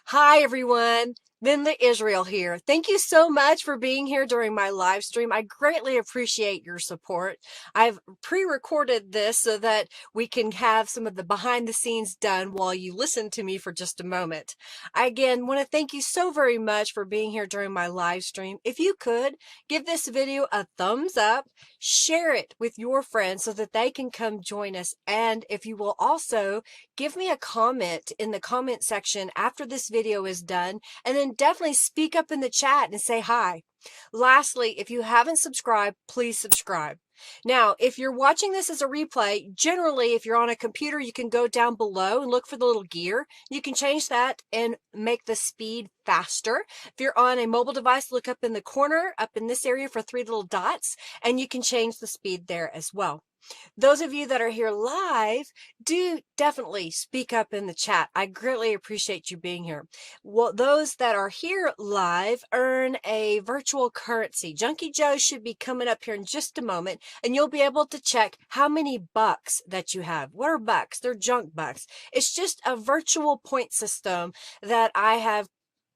Hi, everyone. Linda Israel here. Thank you so much for being here during my live stream. I greatly appreciate your support. I've pre-recorded this so that we can have some of the behind the scenes done while you listen to me for just a moment. I again want to thank you so very much for being here during my live stream. If you could give this video a thumbs up, share it with your friends so that they can come join us. And if you will also give me a comment in the comment section after this video is done, and then definitely speak up in the chat and say hi. Lastly, if you haven't subscribed, please subscribe. Now, if you're watching this as a replay, generally, if you're on a computer, you can go down below and look for the little gear. You can change that and make the speed faster. If you're on a mobile device, look up in the corner, up in this area for three little dots, and you can change the speed there as well. Those of you that are here live, do definitely speak up in the chat. I greatly appreciate you being here. Well, those that are here live earn a virtual currency. Junkie Joe should be coming up here in just a moment, and you'll be able to check how many bucks that you have. What are bucks? They're junk bucks. It's just a virtual point system that I have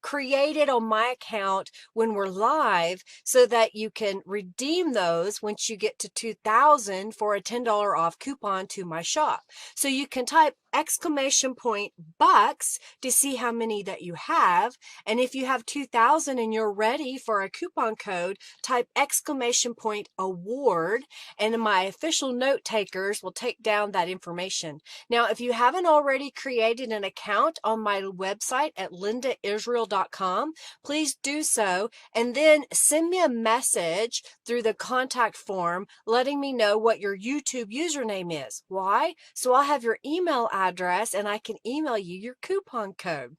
created on my account when we're live so that you can redeem those once you get to 2,000 for a $10 off coupon to my shop. So you can type exclamation point bucks to see how many that you have. And if you have 2,000 and you're ready for a coupon code, type exclamation point award, and my official note takers will take down that information. Now, if you haven't already created an account on my website at lindaisrael.com, please do so, and then send me a message through the contact form letting me know what your YouTube username is. Why? So I'll have your email address and I can email you your coupon code.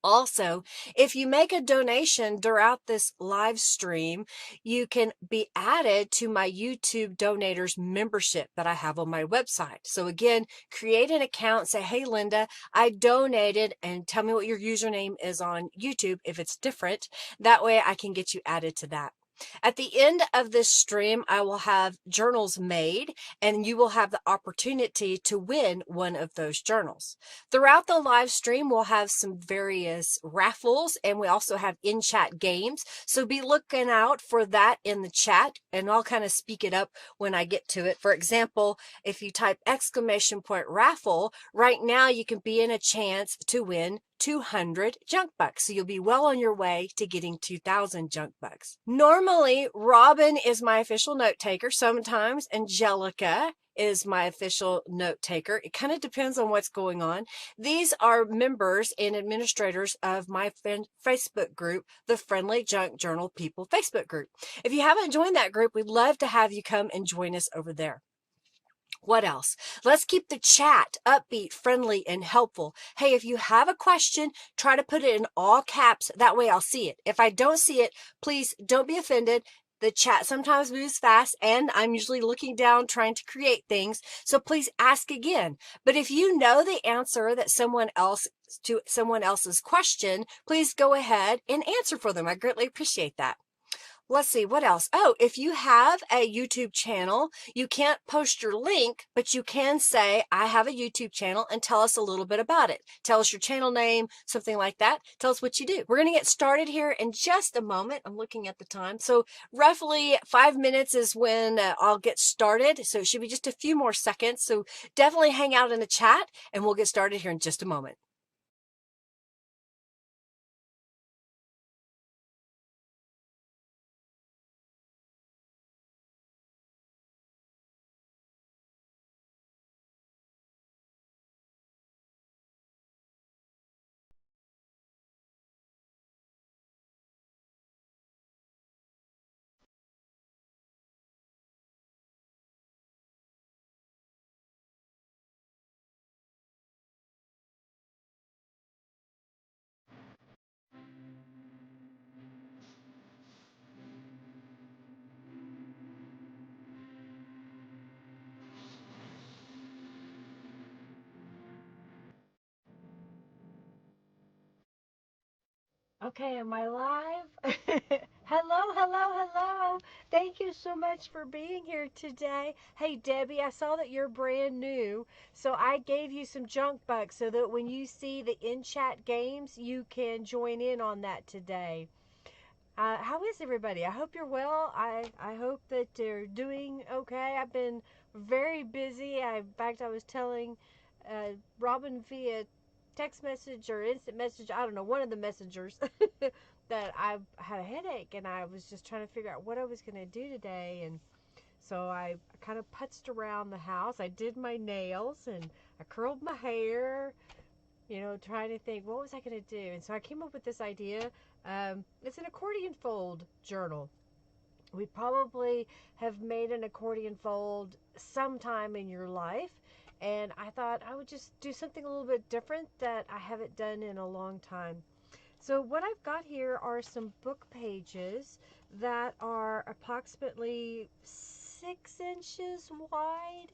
Also, if you make a donation throughout this live stream, you can be added to my YouTube donators membership that I have on my website. So again, create an account, say, hey, Linda, I donated, and tell me what your username is on YouTube if it's different. That way I can get you added to that. At the end of this stream, I will have journals made, and you will have the opportunity to win one of those journals. Throughout the live stream, we'll have some various raffles, and we also have in-chat games. So be looking out for that in the chat, and I'll kind of speak it up when I get to it. For example, if you type exclamation point raffle, right now you can be in a chance to win 200 junk bucks. So you'll be well on your way to getting 2,000 junk bucks. Normally, Robin is my official note taker. Sometimes Angelica is my official note taker. It kind of depends on what's going on. These are members and administrators of my Facebook group, the Friendly Junk Journal People Facebook group. If you haven't joined that group, we'd love to have you come and join us over there. What else? Let's keep the chat upbeat, friendly, and helpful. Hey, if you have a question, try to put it in all caps. That way I'll see it. If I don't see it, please don't be offended. The chat sometimes moves fast, and I'm usually looking down trying to create things. So please ask again. But if you know the answer that someone else's question, please go ahead and answer for them. I greatly appreciate that. Let's see, what else? Oh, if you have a YouTube channel, you can't post your link, but you can say, I have a YouTube channel, and tell us a little bit about it. Tell us your channel name, something like that. Tell us what you do. We're going to get started here in just a moment. I'm looking at the time. So roughly 5 minutes is when I'll get started. So it should be just a few more seconds. So definitely hang out in the chat, and we'll get started here in just a moment. Okay, am I live? Hello, hello, hello. Thank you you so much for being here today. Hey, Debbie, I saw that you're brand new, so I gave you some junk bucks so that when you see the in-chat games, you can join in on that today. How is everybody? I hope you're well. I hope that you're doing okay. I've been very busy. In fact, I was telling Robin via text message or instant message, I don't know, one of the messengers, that I had a headache and I was just trying to figure out what I was going to do today. And so I kind of putzed around the house. I did my nails and I curled my hair, trying to think, what was I going to do? And so I came up with this idea. It's an accordion fold journal. We probably have made an accordion fold sometime in your life. And I thought I would just do something a little bit different that I haven't done in a long time. So what I've got here are some book pages that are approximately 6 inches wide,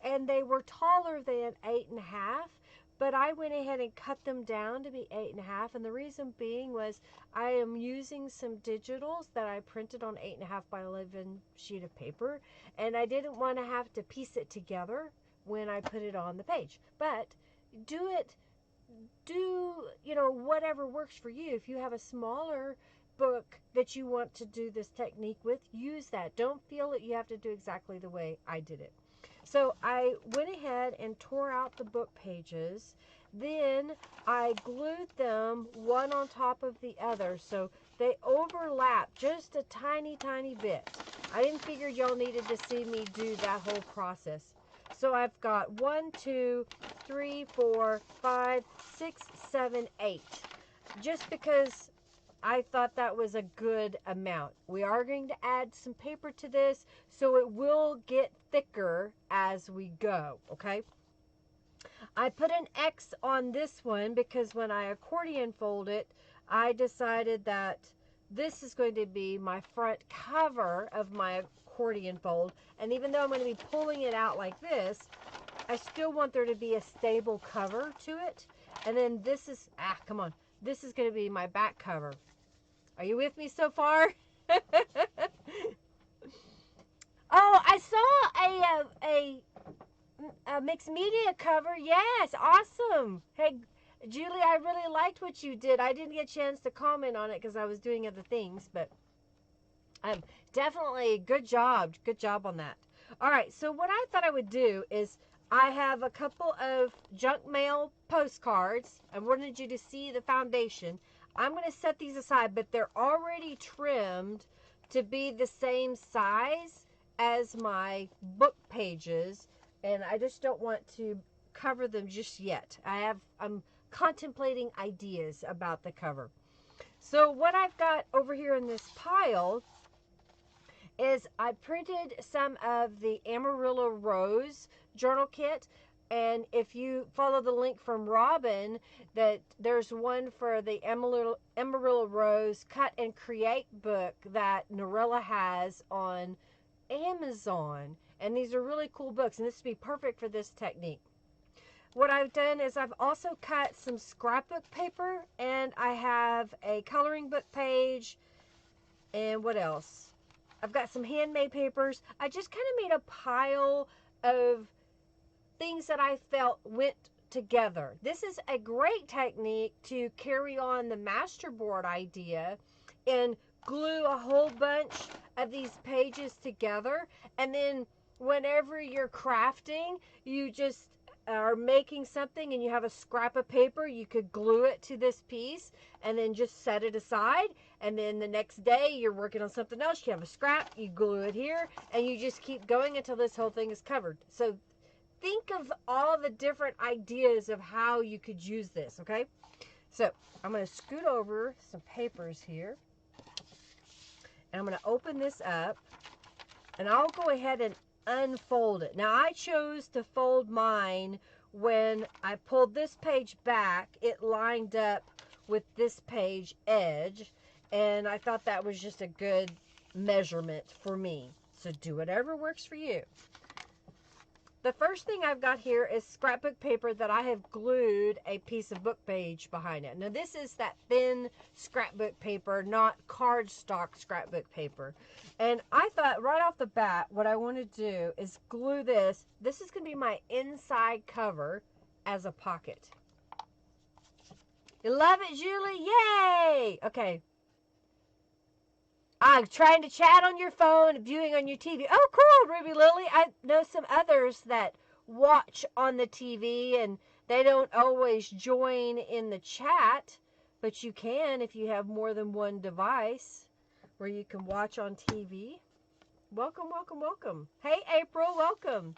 and they were taller than 8.5, but I went ahead and cut them down to be 8.5, and the reason being was I am using some digitals that I printed on 8.5 by 11 sheet of paper, and I didn't want to have to piece it together when I put it on the page. But do whatever works for you. If you have a smaller book that you want to do this technique with, use that. Don't feel that you have to do exactly the way I did it. So I went ahead and tore out the book pages. Then I glued them one on top of the other so they overlap just a tiny, tiny bit. I didn't figure y'all needed to see me do that whole process. So I've got 1, 2, 3, 4, 5, 6, 7, 8. Just because I thought that was a good amount. We are going to add some paper to this, so it will get thicker as we go, okay? I put an X on this one because when I accordion fold it, I decided that this is going to be my front cover of my accordion fold. And even though I'm going to be pulling it out like this, I still want there to be a stable cover to it. And then this is, come on, this is going to be my back cover. Are you with me so far? Oh, I saw a mixed media cover. Yes, awesome. Hey, Julie, I really liked what you did. I didn't get a chance to comment on it because I was doing other things, but definitely good job. Good job on that. All right, so what I thought I would do is I have a couple of junk mail postcards. I wanted you to see the foundation. I'm going to set these aside, but they're already trimmed to be the same size as my book pages, and I just don't want to cover them just yet. I'm contemplating ideas about the cover. So what I've got over here in this pile is I printed some of the Amarillo Rose journal kit. And if you follow the link from Robin, that there's one for the Amarillo Rose Cut and Create book that Norella has on Amazon. And these are really cool books, and this would be perfect for this technique. What I've done is I've also cut some scrapbook paper, and I have a coloring book page, and what else? I've got some handmade papers. I just kind of made a pile of things that I felt went together. This is a great technique to carry on the masterboard idea and glue a whole bunch of these pages together, and then whenever you're crafting, you just are making something and you have a scrap of paper, you could glue it to this piece and then just set it aside, and then the next day you're working on something else, you have a scrap, you glue it here, and you just keep going until this whole thing is covered. So think of all the different ideas of how you could use this, okay? So I'm going to scoot over some papers here, and I'm going to open this up, and I'll go ahead and unfold it. Now, I chose to fold mine when I pulled this page back. It lined up with this page edge, and I thought that was just a good measurement for me. So do whatever works for you. The first thing I've got here is scrapbook paper that I have glued a piece of book page behind it. Now this is that thin scrapbook paper, not cardstock scrapbook paper. And I thought right off the bat, what I want to do is glue this. This is going to be my inside cover as a pocket. You love it, Julie? Yay! Okay. I'm trying to chat on your phone, viewing on your TV. Oh, cool, Ruby Lily. I know some others that watch on the TV, and they don't always join in the chat, but you can if you have more than one device where you can watch on TV. Welcome, welcome, welcome. Hey, April, welcome.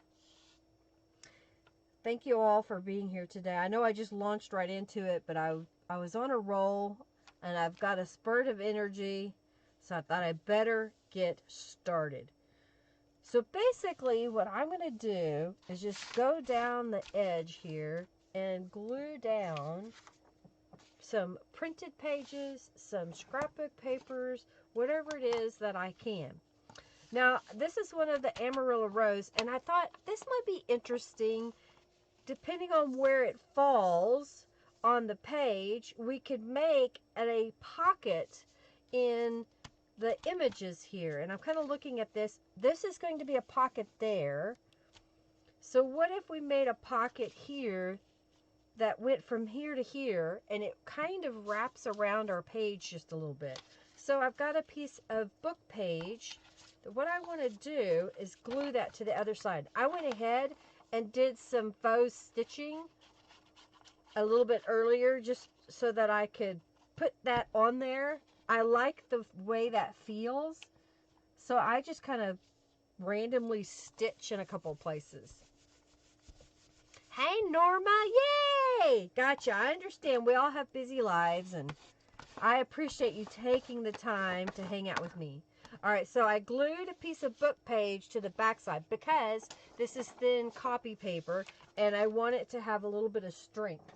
Thank you all for being here today. I know I just launched right into it, but I was on a roll, and I've got a spurt of energy. So I thought I better get started. So basically what I'm going to do is just go down the edge here and glue down some printed pages, some scrapbook papers, whatever it is that I can. Now, this is one of the Amarillo Rose, and I thought this might be interesting. Depending on where it falls on the page, we could make a pocket in the images here. And I'm kind of looking at this. This is going to be a pocket there. So what if we made a pocket here that went from here to here, and it kind of wraps around our page just a little bit. So I've got a piece of book page. What I want to do is glue that to the other side. I went ahead and did some faux stitching a little bit earlier just so that I could put that on there. I like the way that feels, so I just kind of randomly stitch in a couple places. Hey, Norma, yay! Gotcha, I understand we all have busy lives, and I appreciate you taking the time to hang out with me. All right, so I glued a piece of book page to the backside because this is thin copy paper, and I want it to have a little bit of strength.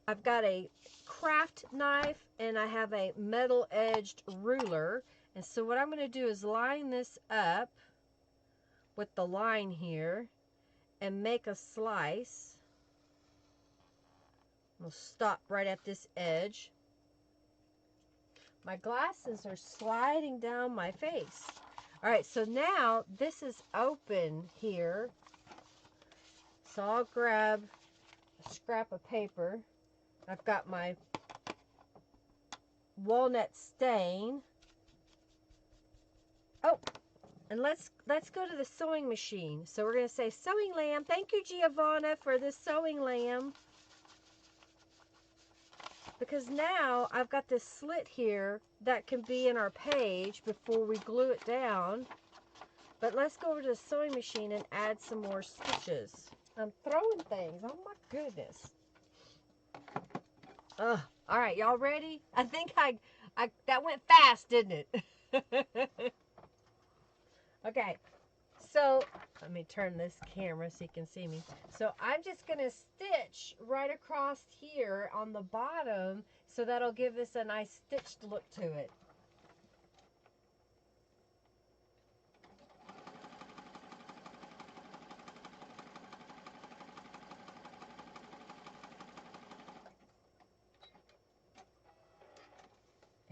I've got a craft knife and I have a metal edged ruler, and so what I'm going to do is line this up with the line here and make a slice. We'll stop right at this edge. My glasses are sliding down my face. All right, so now this is open here, so I'll grab a scrap of paper. I've got my walnut stain. Oh, and let's go to the sewing machine. So we're going to say sewing lamb. Thank you, Giovanna, for this sewing lamb. Because now I've got this slit here that can be in our page before we glue it down. But let's go over to the sewing machine and add some more stitches. I'm throwing things. Oh my goodness. All right, y'all ready? I think I that went fast, didn't it? Okay, so let me turn this camera so you can see me. So I'm just going to stitch right across here on the bottom, so that'll give us a nice stitched look to it.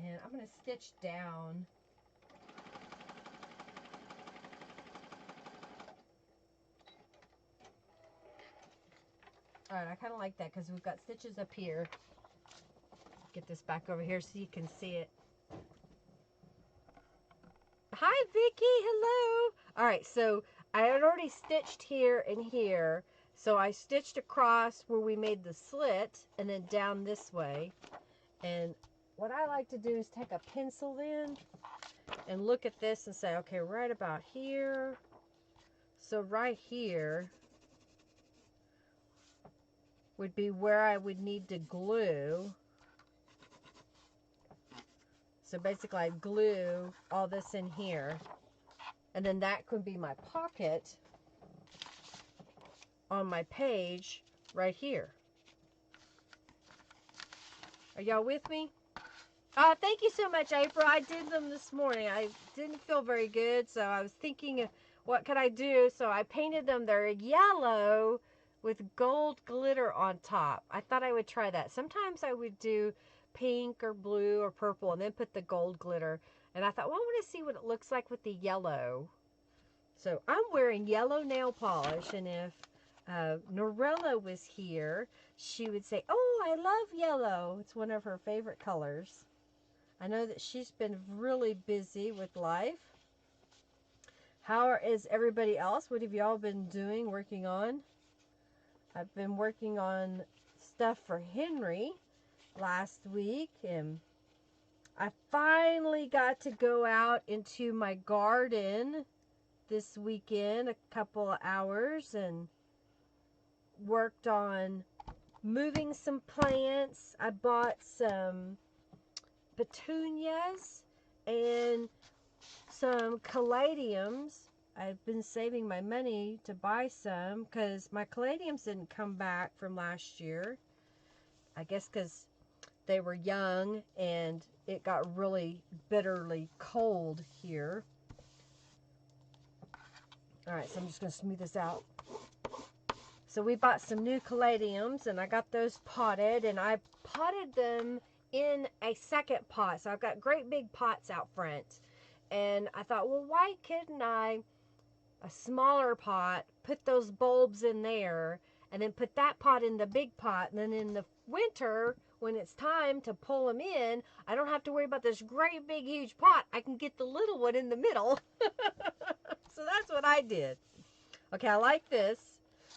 And I'm going to stitch down. All right, I kind of like that because we've got stitches up here. Get this back over here so you can see it. Hi, Vicky. Hello. All right, so I had already stitched here and here. So I stitched across where we made the slit and then down this way. And what I like to do is take a pencil then and look at this and say, okay, right about here. So right here would be where I would need to glue. So basically I glue all this in here, and then that could be my pocket on my page right here. Are y'all with me? Thank you so much, April. I did them this morning. I didn't feel very good, so I was thinking, what could I do? So I painted them. They're yellow with gold glitter on top. I thought I would try that. Sometimes I would do pink or blue or purple and then put the gold glitter. And I thought, well, I want to see what it looks like with the yellow. So I'm wearing yellow nail polish, and if Norella was here, she would say, oh, I love yellow. It's one of her favorite colors. I know that she's been really busy with life. How is everybody else? What have y'all been doing, working on? I've been working on stuff for Henry last week, and I finally got to go out into my garden this weekend, a couple of hours, and worked on moving some plants. I bought some petunias and some caladiums. I've been saving my money to buy some because my caladiums didn't come back from last year. I guess because they were young and it got really bitterly cold here. Alright, so I'm just going to smooth this out. So we bought some new caladiums, and I got those potted, and I potted them in a second pot. So I've got great big pots out front. And I thought, well, why couldn't I, a smaller pot, put those bulbs in there, and then put that pot in the big pot, and then in the winter, when it's time to pull them in, I don't have to worry about this great big huge pot. I can get the little one in the middle. So that's what I did. Okay, I like this.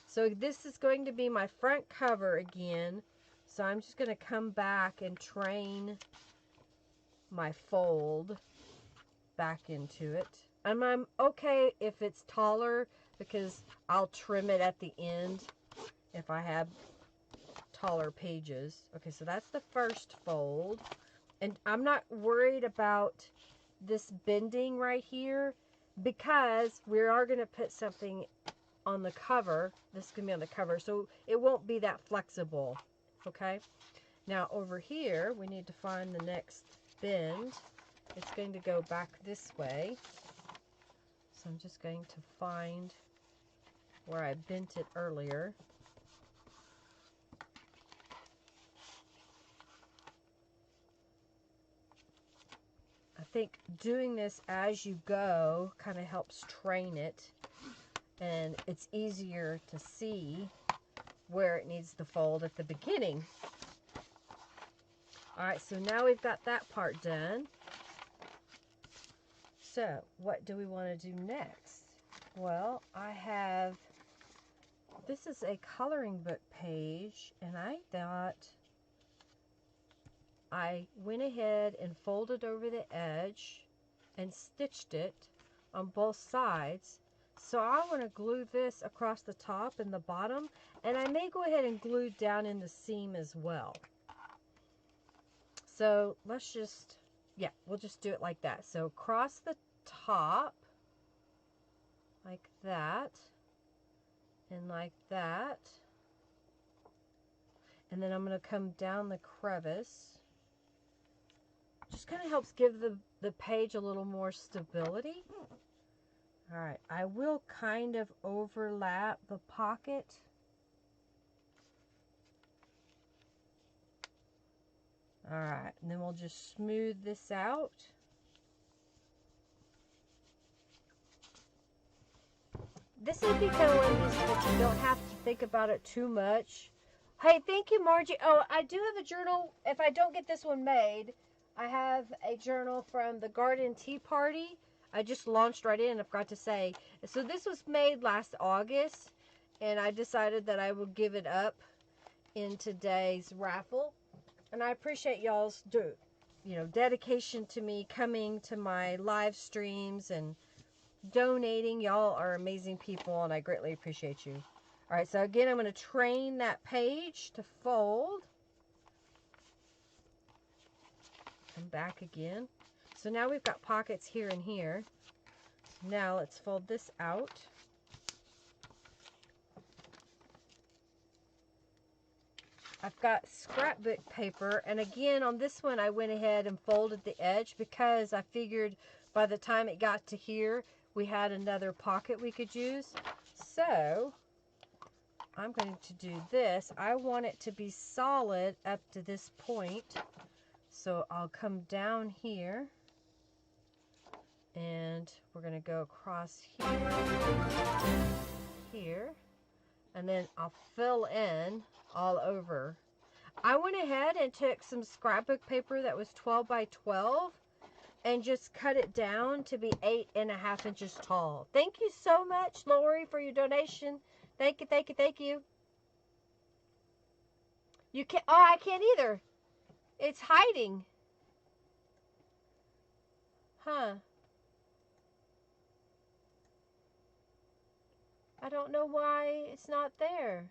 So this is going to be my front cover again. So I'm just going to come back and train my fold back into it. And I'm okay if it's taller because I'll trim it at the end if I have taller pages. Okay, so that's the first fold. And I'm not worried about this bending right here because we are going to put something on the cover. This is going to be on the cover, so it won't be that flexible. Okay, now over here we need to find the next bend. It's going to go back this way, so I'm just going to find where I bent it earlier. I think doing this as you go kind of helps train it, and it's easier to see where it needs to fold at the beginning. Alright, so now we've got that part done. So, what do we want to do next? Well, I have, this is a coloring book page, and I thought I went ahead and folded over the edge and stitched it on both sides. So I want to glue this across the top and the bottom, and I may go ahead and glue down in the seam as well. So let's just, yeah, we'll just do it like that. So across the top, like that, and like that. And then I'm going to come down the crevice. Just kind of helps give the page a little more stability. Alright, I will kind of overlap the pocket. Alright, and then we'll just smooth this out. This would be kind of one of these that you don't have to think about it too much. Hey, thank you, Margie. Oh, I do have a journal. If I don't get this one made, I have a journal from the Garden Tea Party. I just launched right in, I forgot to say. So this was made last August, and I decided that I would give it up in today's raffle. And I appreciate y'all's dedication to me, coming to my live streams and donating. Y'all are amazing people, and I greatly appreciate you. All right, so again, I'm going to train that page to fold. And back again. So now we've got pockets here and here. Now let's fold this out. I've got scrapbook paper, and again on this one I went ahead and folded the edge because I figured by the time it got to here we had another pocket we could use. So I'm going to do this. I want it to be solid up to this point, so I'll come down here and we're going to go across here, and then I'll fill in all over. I went ahead and took some scrapbook paper that was 12 by 12 and just cut it down to be 8.5 inches tall. Thank you so much, Lori, for your donation. Thank you, thank you, thank you. You can't, oh, I can't either. It's hiding. Huh. I don't know why it's not there.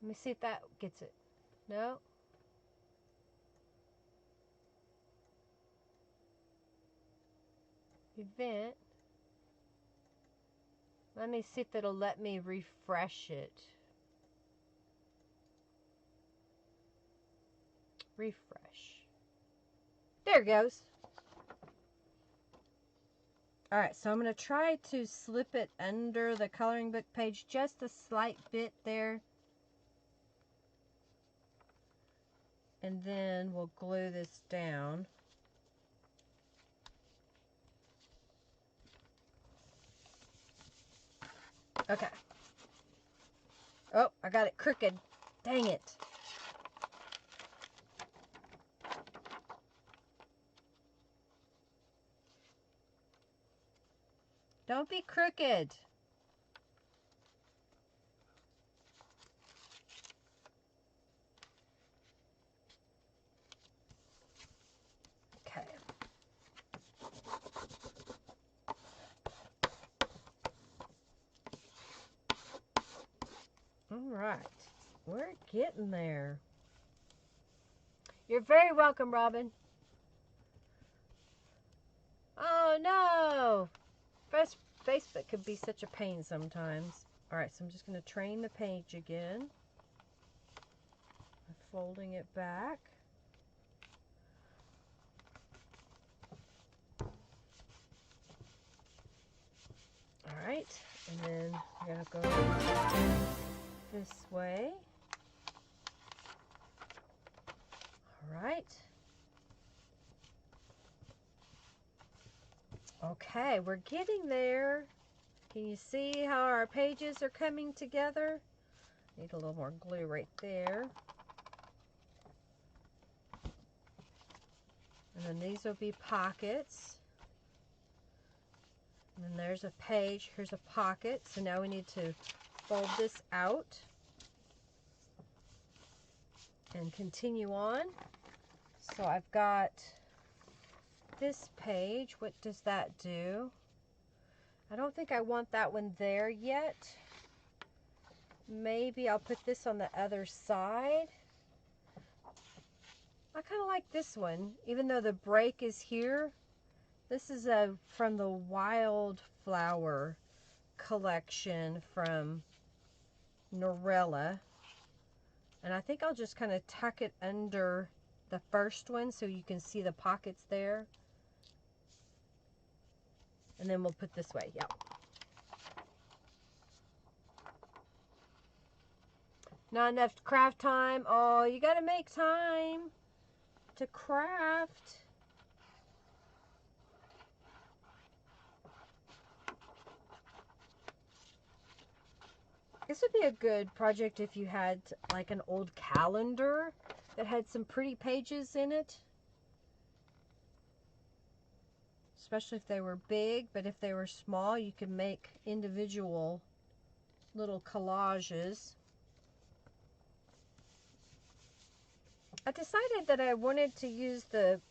Let me see if that gets it. No. Event. Let me see if it'll let me refresh it. Refresh. There it goes. Alright, so I'm going to try to slip it under the coloring book page just a slight bit there. And then we'll glue this down. Okay. Oh, I got it crooked. Dang it. Don't be crooked. Okay. All right. We're getting there. You're very welcome, Robin. Oh, no. Facebook could be such a pain sometimes. All right, so I'm just going to train the page again. I'm folding it back. All right, and then I'm going to go this way. All right. Okay, we're getting there. Can you see how our pages are coming together? Need a little more glue right there. And then these will be pockets. And then there's a page. Here's a pocket. So now we need to fold this out and continue on. So I've got this page. What does that do? I don't think I want that one there yet. Maybe I'll put this on the other side. I kind of like this one, even though the break is here. This is from the Wildflower collection from Norella. And I think I'll just kind of tuck it under the first one so you can see the pockets there. And then we'll put this way, yep. Not enough craft time. Oh, you gotta make time to craft. This would be a good project if you had like an old calendar that had some pretty pages in it. Especially if they were big, but if they were small, you could make individual little collages. I decided that I wanted to use the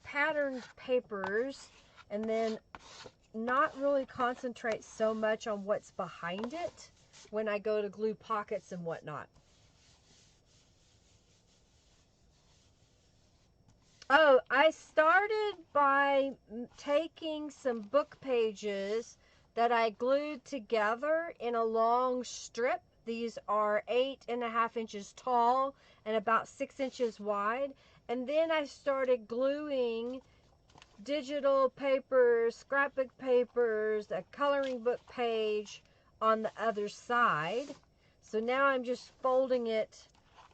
patterned papers and then not really concentrate so much on what's behind it when I go to glue pockets and whatnot. Oh, I started by taking some book pages that I glued together in a long strip These are 8.5 inches tall and about 6 inches wide. And then I started gluing digital papers, scrapbook papers, a coloring book page on the other side. So now I'm just folding it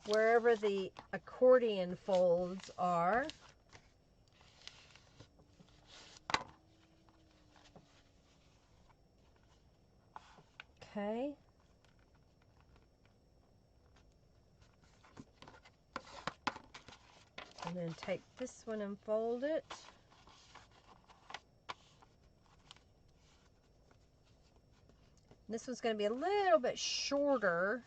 wherever the accordion folds are. Okay. And then take this one and fold it. This one's going to be a little bit shorter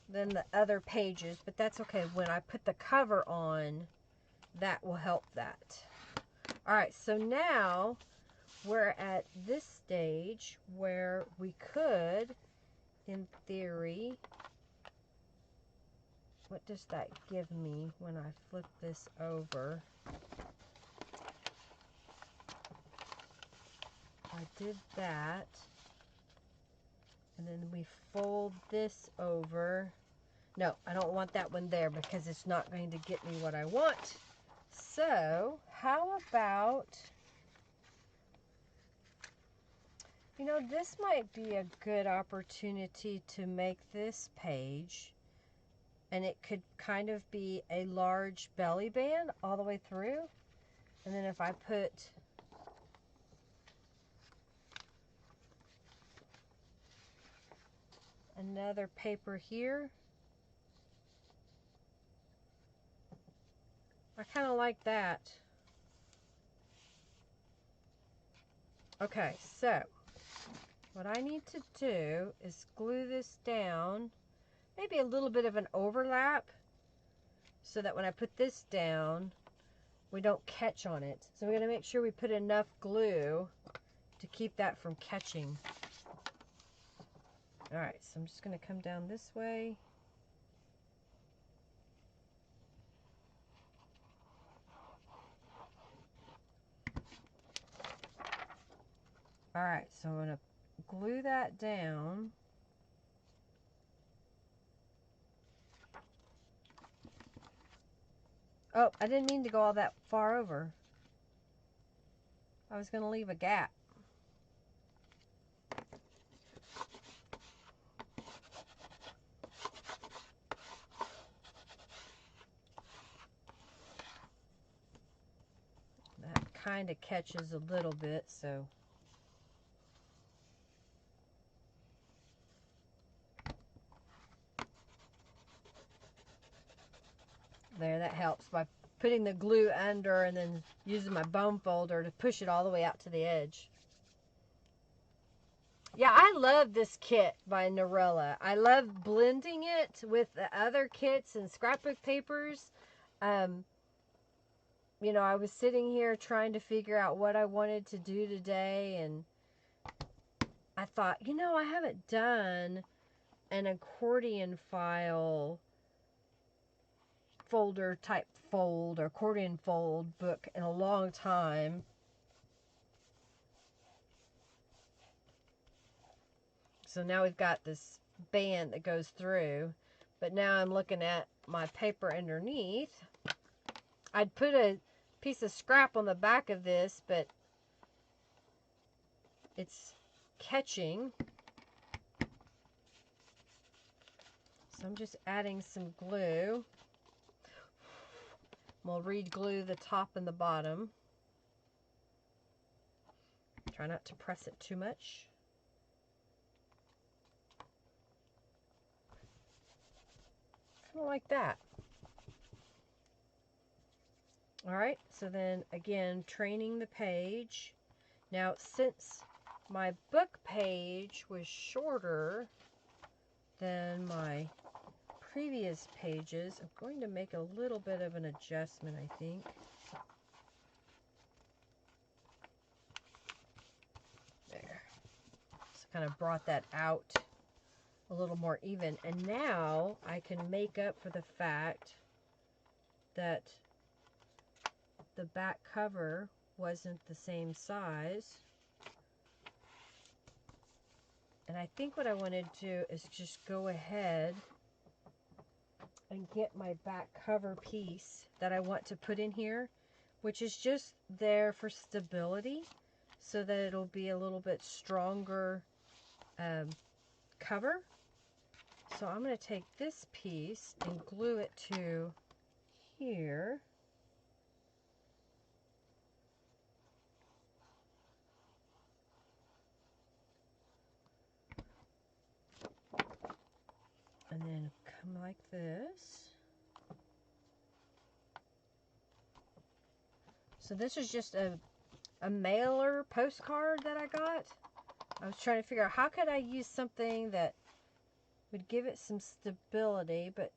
than the other pages, but that's okay. When I put the cover on, that will help that. All right, so now we're at this stage where we could, in theory, what does that give me when I flip this over? I did that. And then we fold this over. No, I don't want that one there because it's not going to get me what I want. So, how about, you know, this might be a good opportunity to make this page. And it could kind of be a large belly band all the way through. And then if I put another paper here, I kind of like that. Okay, so what I need to do is glue this down, maybe a little bit of an overlap, so that when I put this down, we don't catch on it. So we're going to make sure we put enough glue to keep that from catching. All right, so I'm just going to come down this way. All right, so I'm going to glue that down. Oh, I didn't mean to go all that far over. I was going to leave a gap. That kind of catches a little bit, so. There, that helps by putting the glue under and then using my bone folder to push it all the way out to the edge. Yeah, I love this kit by Norella. I love blending it with the other kits and scrapbook papers. You know, I was sitting here trying to figure out what I wanted to do today, and I thought, you know, I haven't done an accordion file folder type fold or accordion fold book in a long time. So now we've got this band that goes through, but now I'm looking at my paper underneath. I'd put a piece of scrap on the back of this, but it's catching. So I'm just adding some glue. We'll re-glue the top and the bottom. Try not to press it too much. Kind of like that. Alright, so then again, training the page. Now, since my book page was shorter than my previous pages, I'm going to make a little bit of an adjustment, I think. There. So kind of brought that out a little more even. And now I can make up for the fact that the back cover wasn't the same size. And I think what I want to do is just go ahead and get my back cover piece that I want to put in here, which is just there for stability so that it'll be a little bit stronger cover. So I'm going to take this piece and glue it to here. And then come like this. So this is just a mailer postcard that I got. I was trying to figure out how could I use something that would give it some stability, but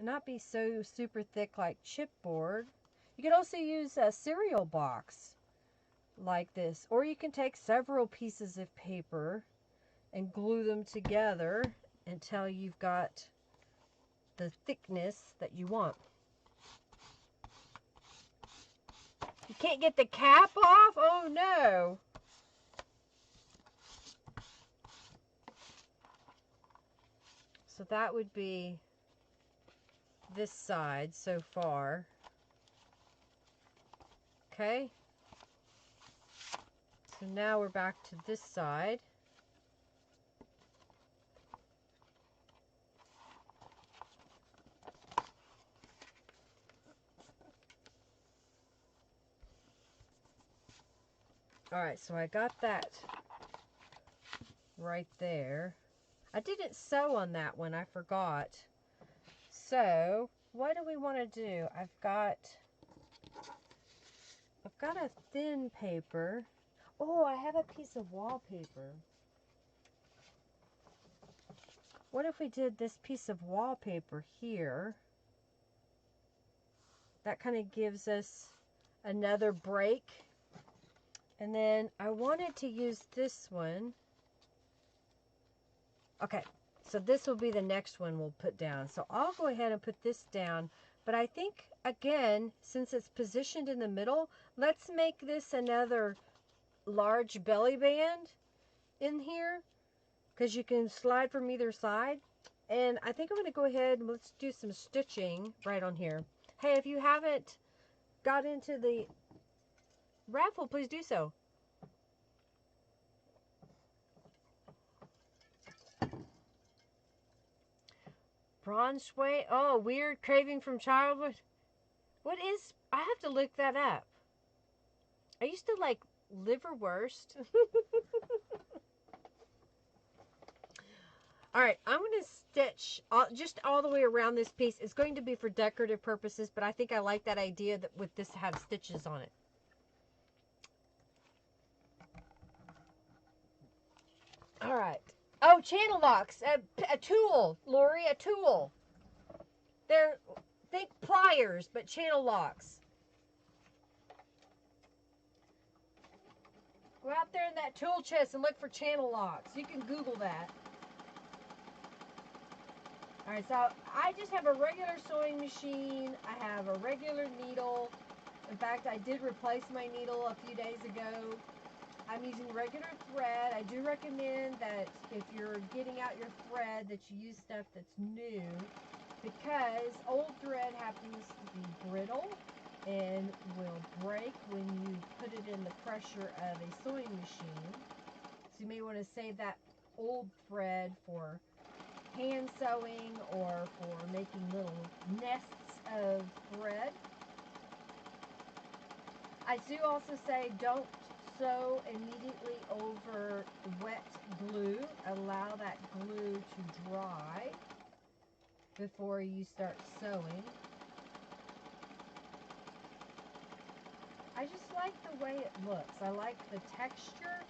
not be so super thick like chipboard. You could also use a cereal box like this, or you can take several pieces of paper and glue them together until you've got the thickness that you want. You can't get the cap off? Oh no! So that would be this side so far. Okay. So now we're back to this side. Alright, so I got that right there. I didn't sew on that one, I forgot. So, what do we want to do? I've got a thin paper. Oh, I have a piece of wallpaper. What if we did this piece of wallpaper here? That kind of gives us another break. And then I wanted to use this one. Okay, so this will be the next one we'll put down. So I'll go ahead and put this down. But I think, again, since it's positioned in the middle, let's make this another large belly band in here, because you can slide from either side. And I think I'm going to go ahead and let's do some stitching right on here. Hey, if you haven't got into the raffle, please do so. Bronze suede. Oh, weird craving from childhood. What is... I have to look that up. I used to like liverwurst. Alright, I'm going to stitch just all the way around this piece. It's going to be for decorative purposes, but I think I like that idea that with this to have stitches on it. Alright. Oh, channel locks. A tool, Lori, a tool. They're, think pliers, but channel locks. Go out there in that tool chest and look for channel locks. You can Google that. Alright, so I just have a regular sewing machine. I have a regular needle. In fact, I did replace my needle a few days ago. I'm using regular thread. I do recommend that if you're getting out your thread that you use stuff that's new, because old thread happens to be brittle and will break when you put it in the pressure of a sewing machine. So you may want to save that old thread for hand sewing or for making little nests of thread. I do also say don't sew immediately over wet glue. Allow that glue to dry before you start sewing. I just like the way it looks. I like the texture.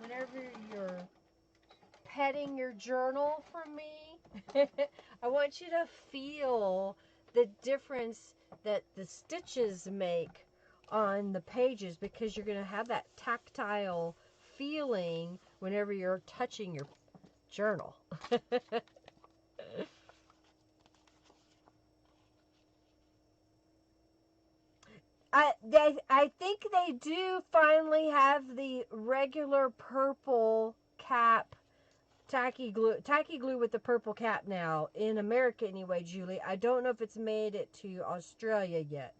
Whenever you're petting your journal for me, I want you to feel the difference that the stitches make on the pages, because you're going to have that tactile feeling whenever you're touching your journal. I think they do finally have the regular purple cap tacky glue with the purple cap now. In America anyway, Julie. I don't know if it's made it to Australia yet.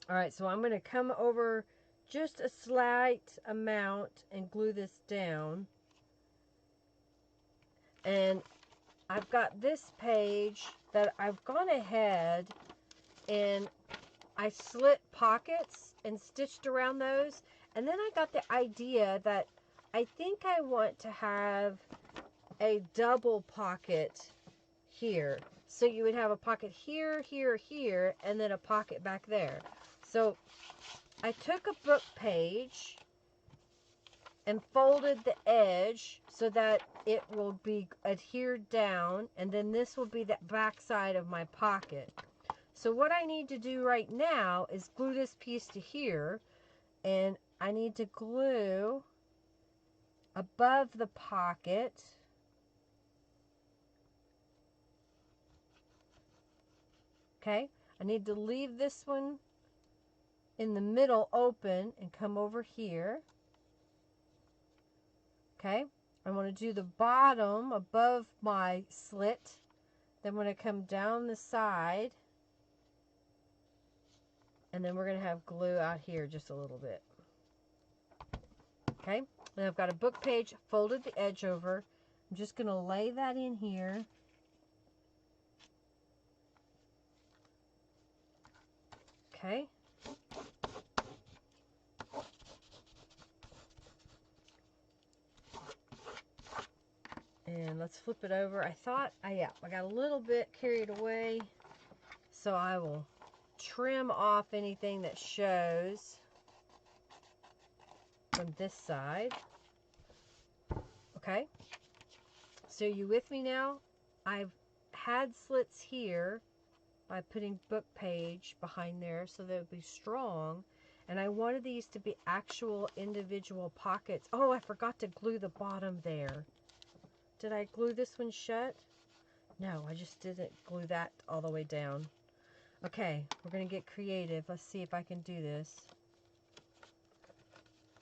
Alright, so I'm going to come over just a slight amount and glue this down. And I've got this page that I've gone ahead and I slit pockets and stitched around those. And then I got the idea that I think I want to have a double pocket here. So you would have a pocket here, here, here, and then a pocket back there. So I took a book page and folded the edge so that it will be adhered down, and then this will be the back side of my pocket. So what I need to do right now is glue this piece to here, and I need to glue above the pocket. Okay, I need to leave this one in the middle open and come over here. Okay, I want to do the bottom above my slit. Then I'm going to come down the side. And then we're going to have glue out here just a little bit. Okay, and I've got a book page, folded the edge over. I'm just going to lay that in here. Okay. And let's flip it over. I thought, I got a little bit carried away. So I will trim off anything that shows from this side. Okay. So you with me now? I've had slits here by putting book page behind there so that it would be strong. And I wanted these to be actual individual pockets. Oh, I forgot to glue the bottom there. Did I glue this one shut? No, I just didn't glue that all the way down. Okay, we're going to get creative. Let's see if I can do this.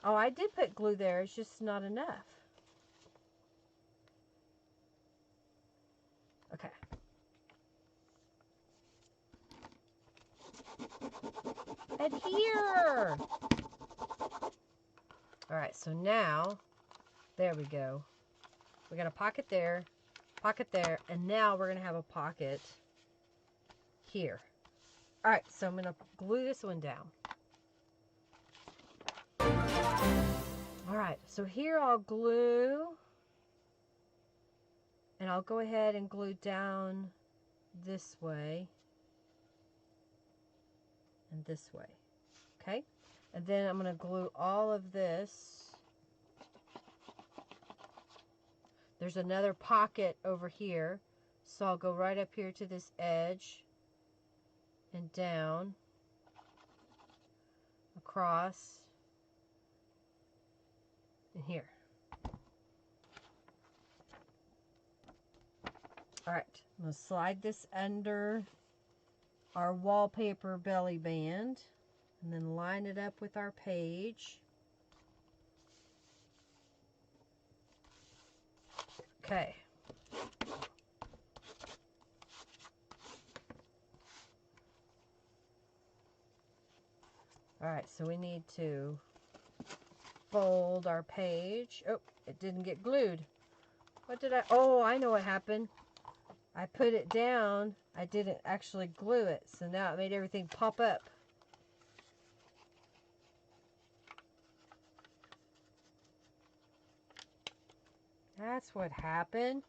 Oh, I did put glue there. It's just not enough. Okay. Adhere! Alright, so now, there we go. We got a pocket there, and now we're going to have a pocket here. Alright, so I'm going to glue this one down. Alright, so here I'll glue, and I'll go ahead and glue down this way and this way. Okay? And then I'm going to glue all of this. There's another pocket over here, so I'll go right up here to this edge and down, across, and here. Alright, I'm going to slide this under our wallpaper belly band and then line it up with our page. Okay. Alright, so we need to fold our page. Oh, it didn't get glued. What did I... Oh, I know what happened. I put it down. I didn't actually glue it, so now it made everything pop up. That's what happened.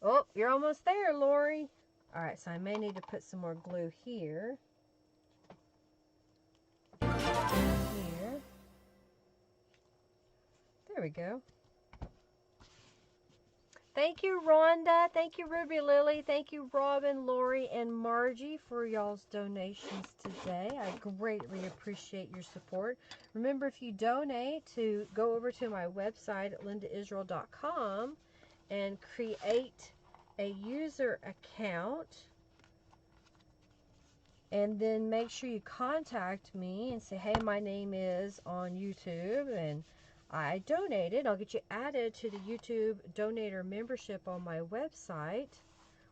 Oh, you're almost there, Lori. Alright, so I may need to put some more glue here. Here. There we go. Thank you, Rhonda. Thank you, Ruby Lily. Thank you, Robin, Lori, and Margie for y'all's donations today. I greatly appreciate your support. Remember, if you donate, to go over to my website at lindaisrael.com and create a user account. And then make sure you contact me and say, hey, my name is on YouTube and I donated. I'll get you added to the YouTube donator membership on my website,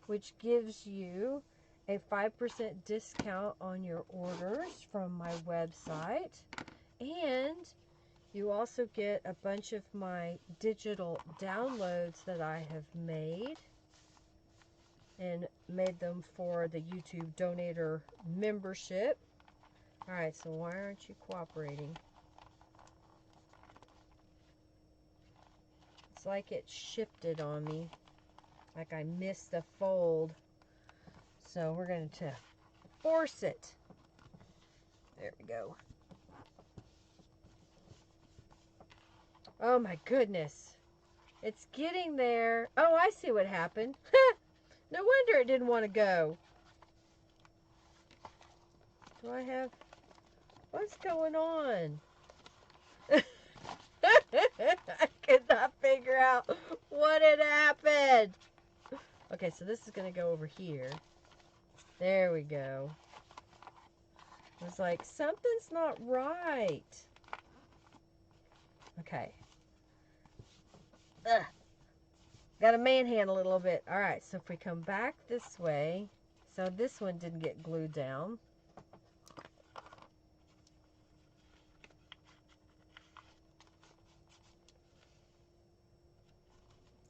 which gives you a 5% discount on your orders from my website. And you also get a bunch of my digital downloads that I have made and made them for the YouTube donator membership. Alright, so why aren't you cooperating? It's like it shifted on me. Like I missed a fold. So we're going to force it. There we go. Oh my goodness. It's getting there. Oh, I see what happened. No wonder it didn't want to go. Do I have... What's going on? I could not figure out what had happened. Okay, so this is going to go over here. There we go. It was like, something's not right. Okay. Ugh. Got to manhandle it a little bit. Alright, so if we come back this way, so this one didn't get glued down.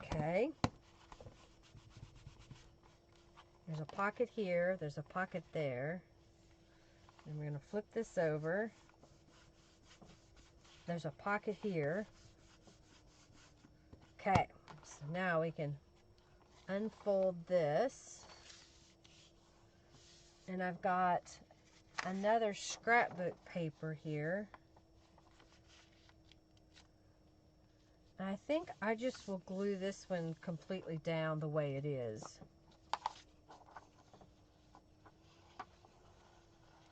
Okay. There's a pocket here. There's a pocket there. And we're going to flip this over. There's a pocket here. Okay. So now we can unfold this. And I've got another scrapbook paper here. And I think I just will glue this one completely down the way it is.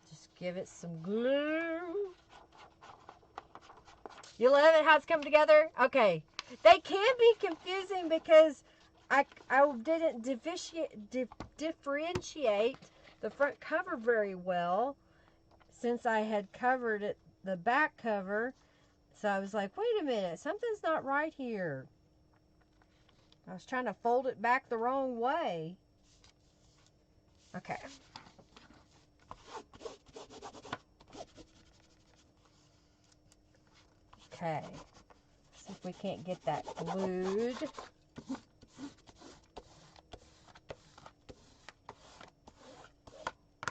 Just give it some glue. You love it how it's coming together? Okay. They can be confusing because I didn't differentiate the front cover very well since I had covered it, the back cover. So I was like, wait a minute, something's not right here. I was trying to fold it back the wrong way. Okay. Okay. See if we can't get that glued.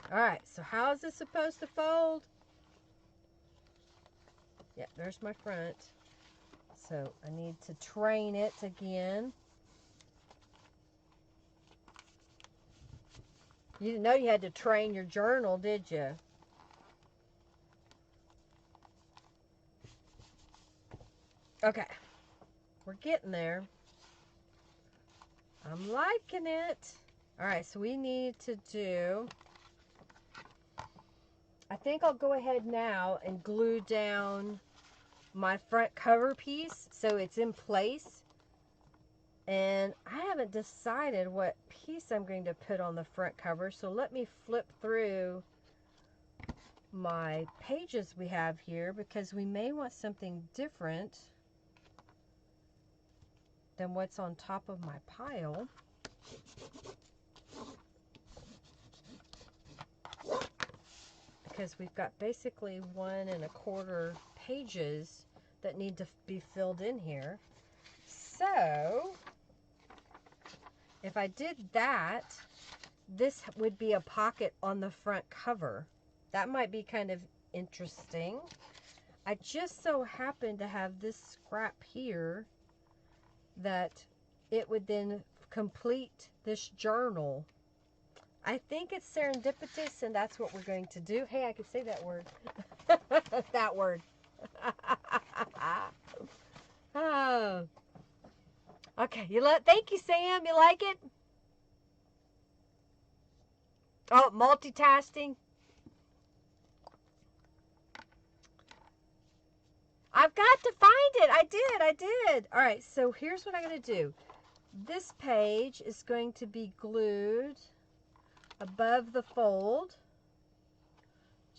Alright, so how is this supposed to fold? Yeah, there's my front. So I need to train it again. You didn't know you had to train your journal, did you? Okay. We're getting there. I'm liking it. Alright, so we need to do... I think I'll go ahead now and glue down my front cover piece so it's in place. And I haven't decided what piece I'm going to put on the front cover, so let me flip through my pages we have here because we may want something different than what's on top of my pile. Because we've got basically 1 1/4 pages that need to be filled in here. So, if I did that, this would be a pocket on the front cover. That might be kind of interesting. I just so happen to have this scrap here that it would then complete this journal. I think it's serendipitous, and that's what we're going to do. Hey, I can say that word. That word. Oh. Okay, thank you, Sam. You like it? Oh, multitasking. I've got to find it. I did. All right, so here's what I'm going to do. This page is going to be glued above the fold.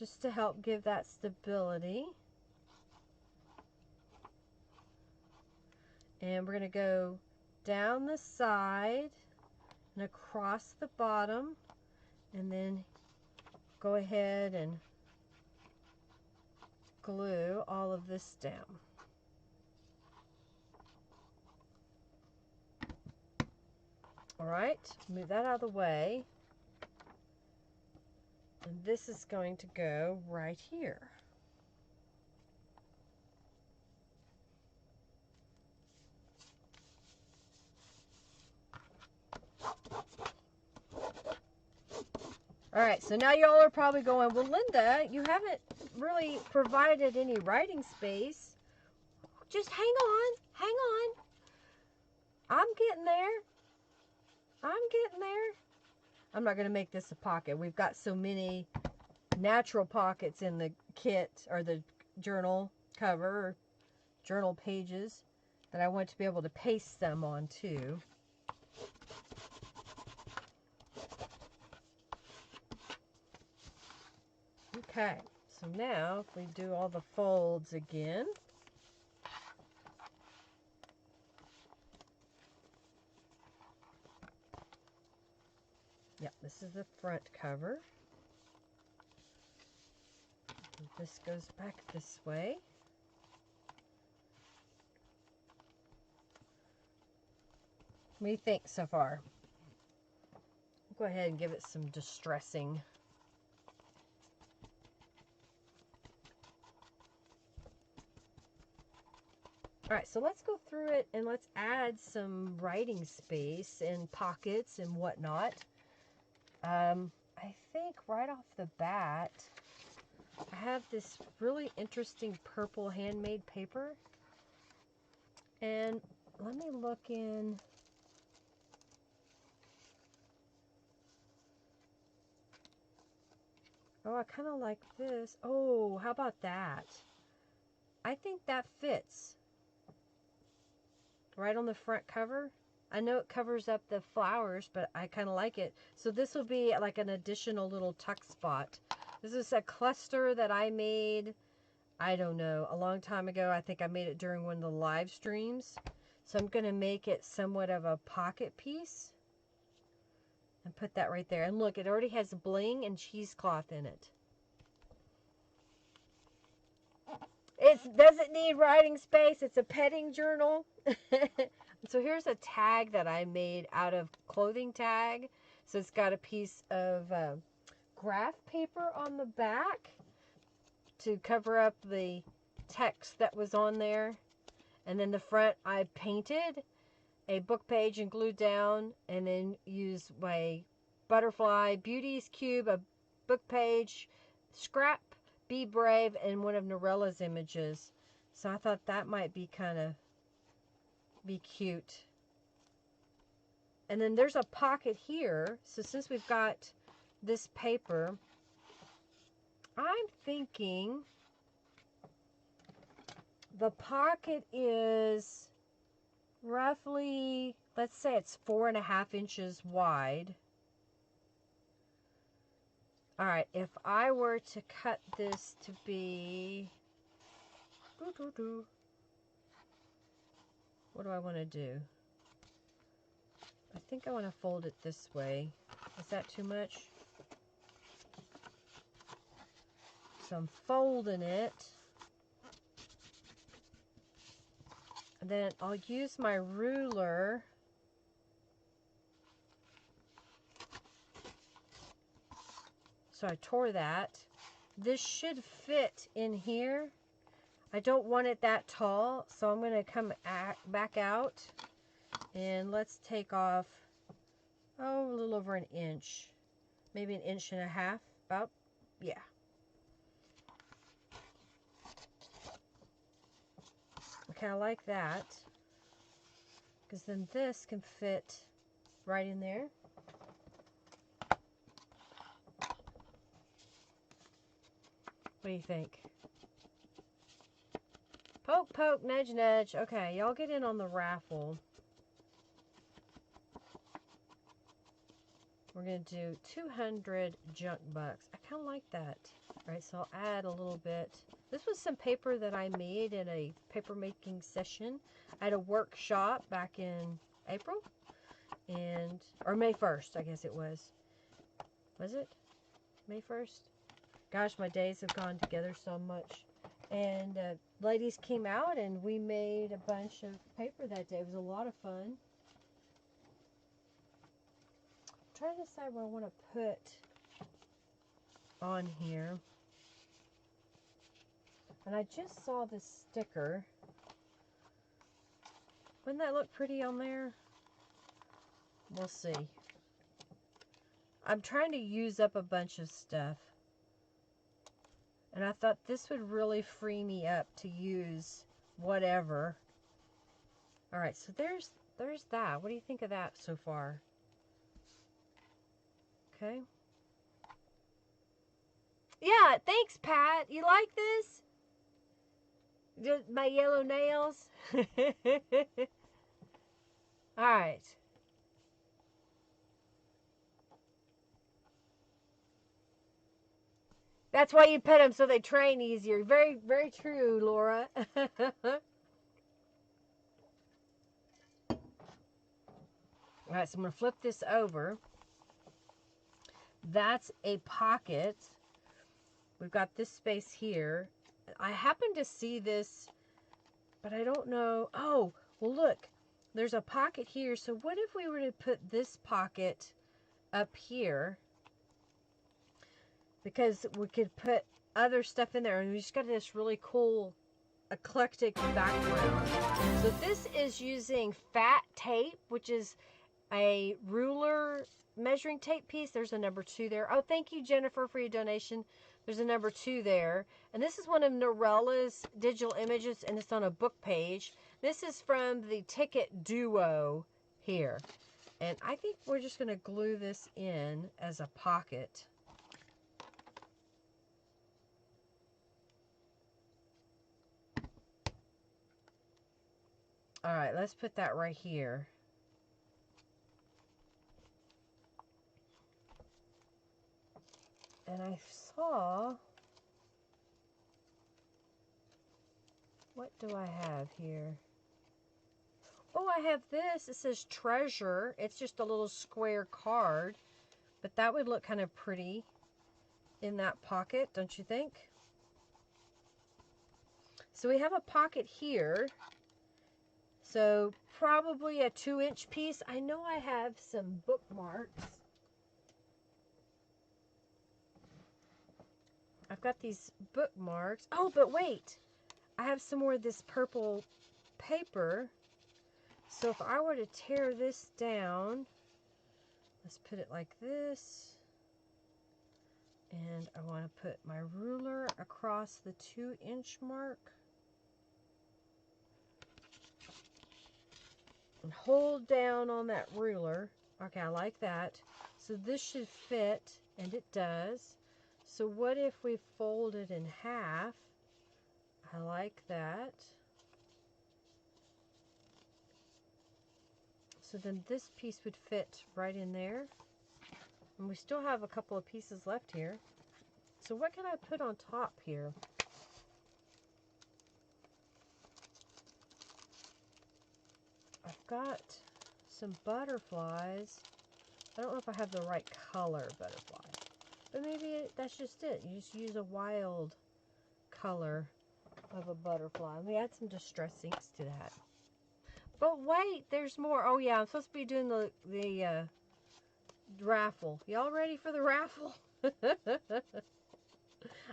just to help give that stability. And we're going to go down the side and across the bottom, and then go ahead and glue all of this down. All right, move that out of the way. And this is going to go right here. All right, so now y'all are probably going, well, Linda, you haven't really provided any writing space. Just hang on, hang on. I'm getting there. I'm getting there. I'm not going to make this a pocket. We've got so many natural pockets in the kit, or the journal cover, or journal pages, that I want to be able to paste them on too. Okay, so now if we do all the folds again. Yep, this is the front cover. And this goes back this way. What do you think so far? Go ahead and give it some distressing. All right, so let's go through it and let's add some writing space and pockets and whatnot. I think right off the bat, I have this really interesting purple handmade paper. And let me look in. Oh, I kind of like this. Oh, how about that? I think that fits. Right on the front cover. I know it covers up the flowers, but I kind of like it. So this will be like an additional little tuck spot. This is a cluster that I made, I don't know, a long time ago. I think I made it during one of the live streams. So I'm going to make it somewhat of a pocket piece. And put that right there. And look, it already has bling and cheesecloth in it. It doesn't need writing space. It's a petting journal. So here's a tag that I made out of clothing tag. So it's got a piece of graph paper on the back to cover up the text that was on there. And then the front I painted a book page and glued down, and then used my butterfly Beauty's Cube, a book page, scrap, Be Brave, and one of Norella's images. So I thought that might be be cute. And then there's a pocket here. So since we've got this paper, I'm thinking the pocket is roughly, let's say it's 4.5 inches wide. All right, if I were to cut this to be, what do I want to do? I think I want to fold it this way. Is that too much? So I'm folding it. And then I'll use my ruler so I tore that. This should fit in here. I don't want it that tall, so I'm going to come back out and let's take off, a little over an inch, maybe 1.5 inches, about, yeah. Okay, I like that, because then this can fit right in there. What do you think? Poke, poke, nudge, nudge. Okay, y'all get in on the raffle. We're going to do 200 junk bucks. I kind of like that. All right, so I'll add a little bit. This was some paper that I made in a paper making session. I had a workshop back in April, or May 1st, I guess it was. Was it May 1st? Gosh, my days have gone together so much. And ladies came out and we made a bunch of paper that day. It was a lot of fun. I'm trying to decide what I want to put on here. And I just saw this sticker. Wouldn't that look pretty on there? We'll see. I'm trying to use up a bunch of stuff. And I thought this would really free me up to use whatever. Alright, so there's that. What do you think of that so far? Okay. Yeah, thanks, Pat. You like this? Just my yellow nails? Alright. That's why you pet them, so they train easier. Very, very true, Laura. Alright, so I'm going to flip this over. That's a pocket. We've got this space here. I happen to see this, but I don't know. Oh, well look. There's a pocket here. So what if we were to put this pocket up here? Because we could put other stuff in there. And we just got this really cool eclectic background. So this is using fat tape, which is a ruler measuring tape piece. There's a number 2 there. Oh, thank you, Jennifer, for your donation. There's a number 2 there. And this is one of Norella's digital images, and it's on a book page. This is from the Ticket Duo here. And I think we're just going to glue this in as a pocket. All right, let's put that right here. And I saw, what do I have here? Oh, I have this. It says treasure. It's just a little square card, but that would look kind of pretty in that pocket, don't you think? So we have a pocket here. So probably a 2-inch piece. I know I have some bookmarks. I've got these bookmarks. Oh, but wait. I have some more of this purple paper. So if I were to tear this down, let's put it like this. And I want to put my ruler across the 2-inch mark. And hold down on that ruler. Okay, I like that. So this should fit, and it does. So what if we fold it in half? I like that. So then this piece would fit right in there. And we still have a couple of pieces left here. So what can I put on top here? I've got some butterflies. I don't know if I have the right color butterfly. But maybe that's just it. You just use a wild color of a butterfly. Let me add some distress inks to that. But wait, there's more. Oh yeah, I'm supposed to be doing the raffle. Y'all ready for the raffle?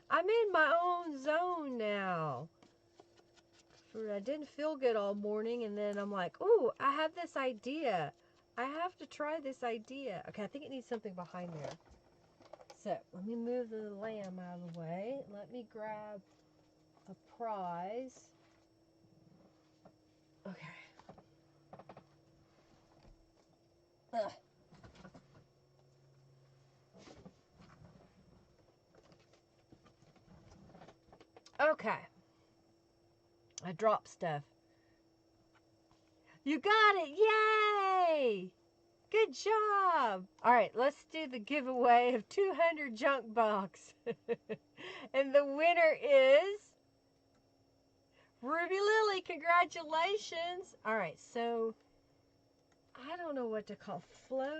I'm in my own zone now. I didn't feel good all morning, and then I'm like, ooh, I have this idea. I have to try this idea. Okay, I think it needs something behind there. So, let me move the lamb out of the way. Let me grab a prize. Okay. Ugh. Okay. I dropped stuff. You got it! Yay! Good Good job. All right, let's do the giveaway of 200 junk box. And the winner is Ruby Lily. Congratulations. All right, so I don't know what to call floating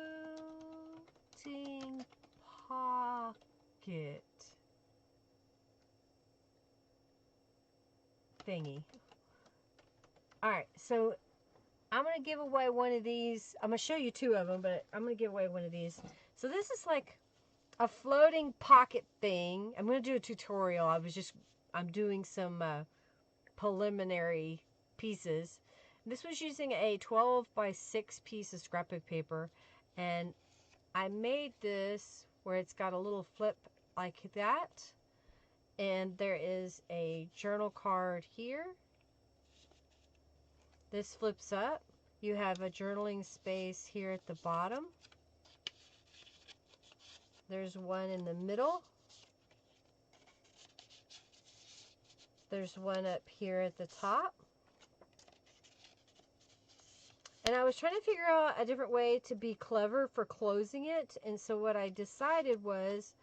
pocket thingy. All right, so I'm going to give away one of these. I'm going to show you two of them, but I'm going to give away one of these. So this is like a floating pocket thing. I'm going to do a tutorial. I'm doing some preliminary pieces. This was using a 12 by 6 piece of scrapbook paper, and I made this where it's got a little flip like that, and there is a journal card here. This flips up. You have a journaling space here at the bottom. There's one in the middle. There's one up here at the top. And I was trying to figure out a different way to be clever for closing it. And so what I decided was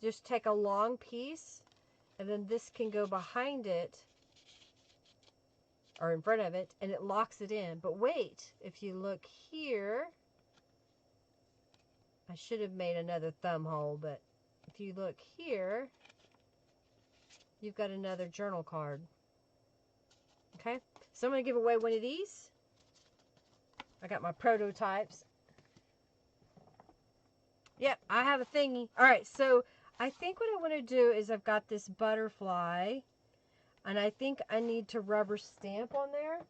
just take a long piece, and then this can go behind it or in front of it, and it locks it in. But wait, if you look here, I should have made another thumb hole, but if you look here, you've got another journal card. Okay, so I'm going to give away one of these. I got my prototypes. Yep, I have a thingy. All right, so I think what I want to do is I've got this butterfly, and I think I need to rubber stamp on there.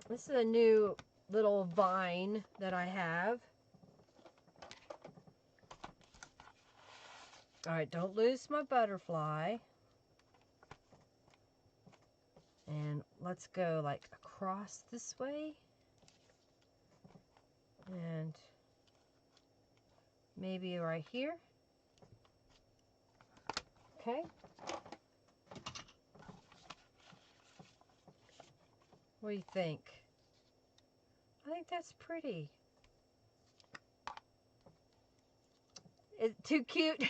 This is a new little vine that I have. All right, don't lose my butterfly. And let's go like across this way. And maybe right here. Okay. What do you think? I think that's pretty. It's too cute.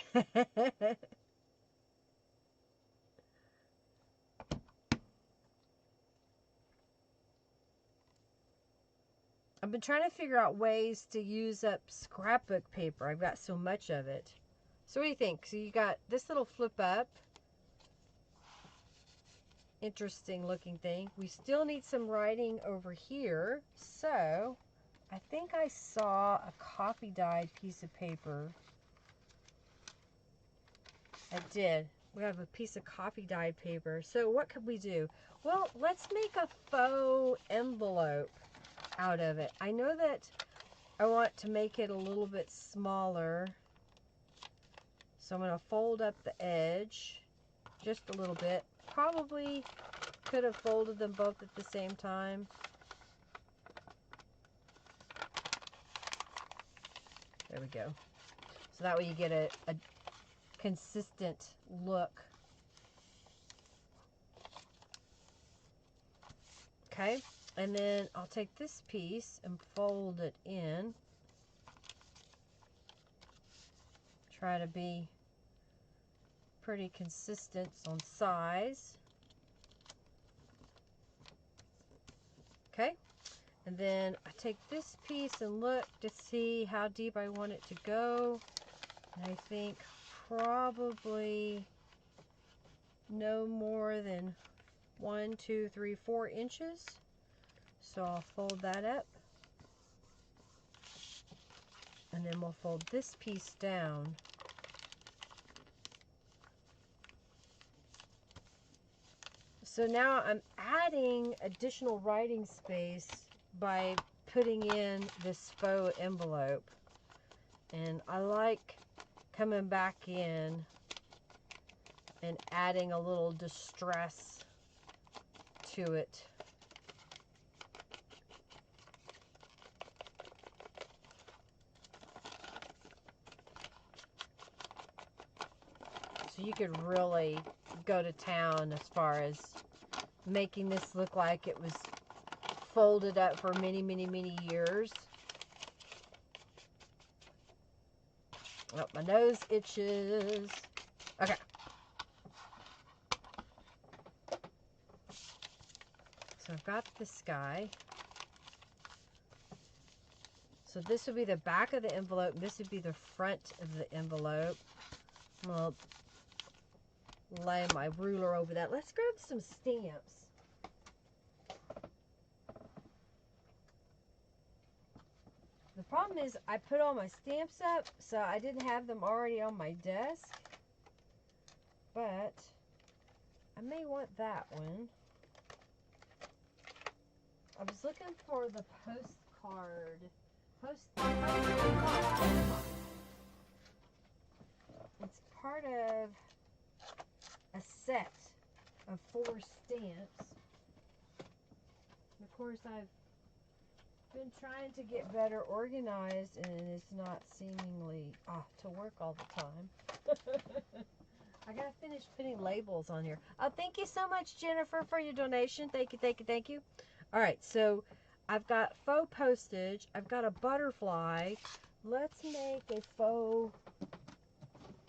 I've been trying to figure out ways to use up scrapbook paper. I've got so much of it. So what do you think? So you got this little flip up. Interesting looking thing. We still need some writing over here. So I think I saw a copy dyed piece of paper. I did. We have a piece of copy dyed paper. So what could we do? Well, let's make a faux envelope out of it. I know that I want to make it a little bit smaller. So I'm going to fold up the edge just a little bit. Probably could have folded them both at the same time. There we go. So that way you get a consistent look. Okay, and then I'll take this piece and fold it in. Try to be pretty consistent on size. Okay, and then I take this piece and look to see how deep I want it to go. And I think probably no more than 1, 2, 3, 4 inches. So I'll fold that up. And then we'll fold this piece down. So now I'm adding additional writing space by putting in this faux envelope. And I like coming back in and adding a little distress to it. So you could really go to town as far as making this look like it was folded up for many, many, many years. Oh, my nose itches. Okay. So I've got this guy. So this would be the back of the envelope. This would be the front of the envelope. I'll lay my ruler over that. Let's grab some stamps. The problem is I put all my stamps up, so I didn't have them already on my desk. But I may want that one. I was looking for the postcard. It's part of a set of 4 stamps. And of course, I've been trying to get better organized, and it's not seemingly to work all the time. I gotta finish putting labels on here. Oh, thank you so much, Jennifer, for your donation. Thank you, thank you, thank you. All right, so I've got faux postage. I've got a butterfly. Let's make a faux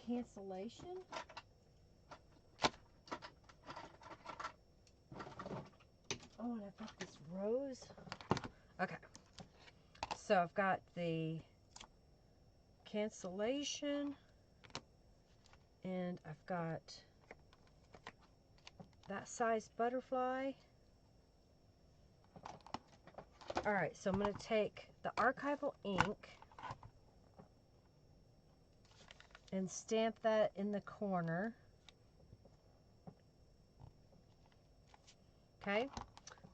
cancellation. Oh, and I've got this rose. Okay. So I've got the cancellation, and I've got that size butterfly. All right, so I'm going to take the archival ink and stamp that in the corner. Okay,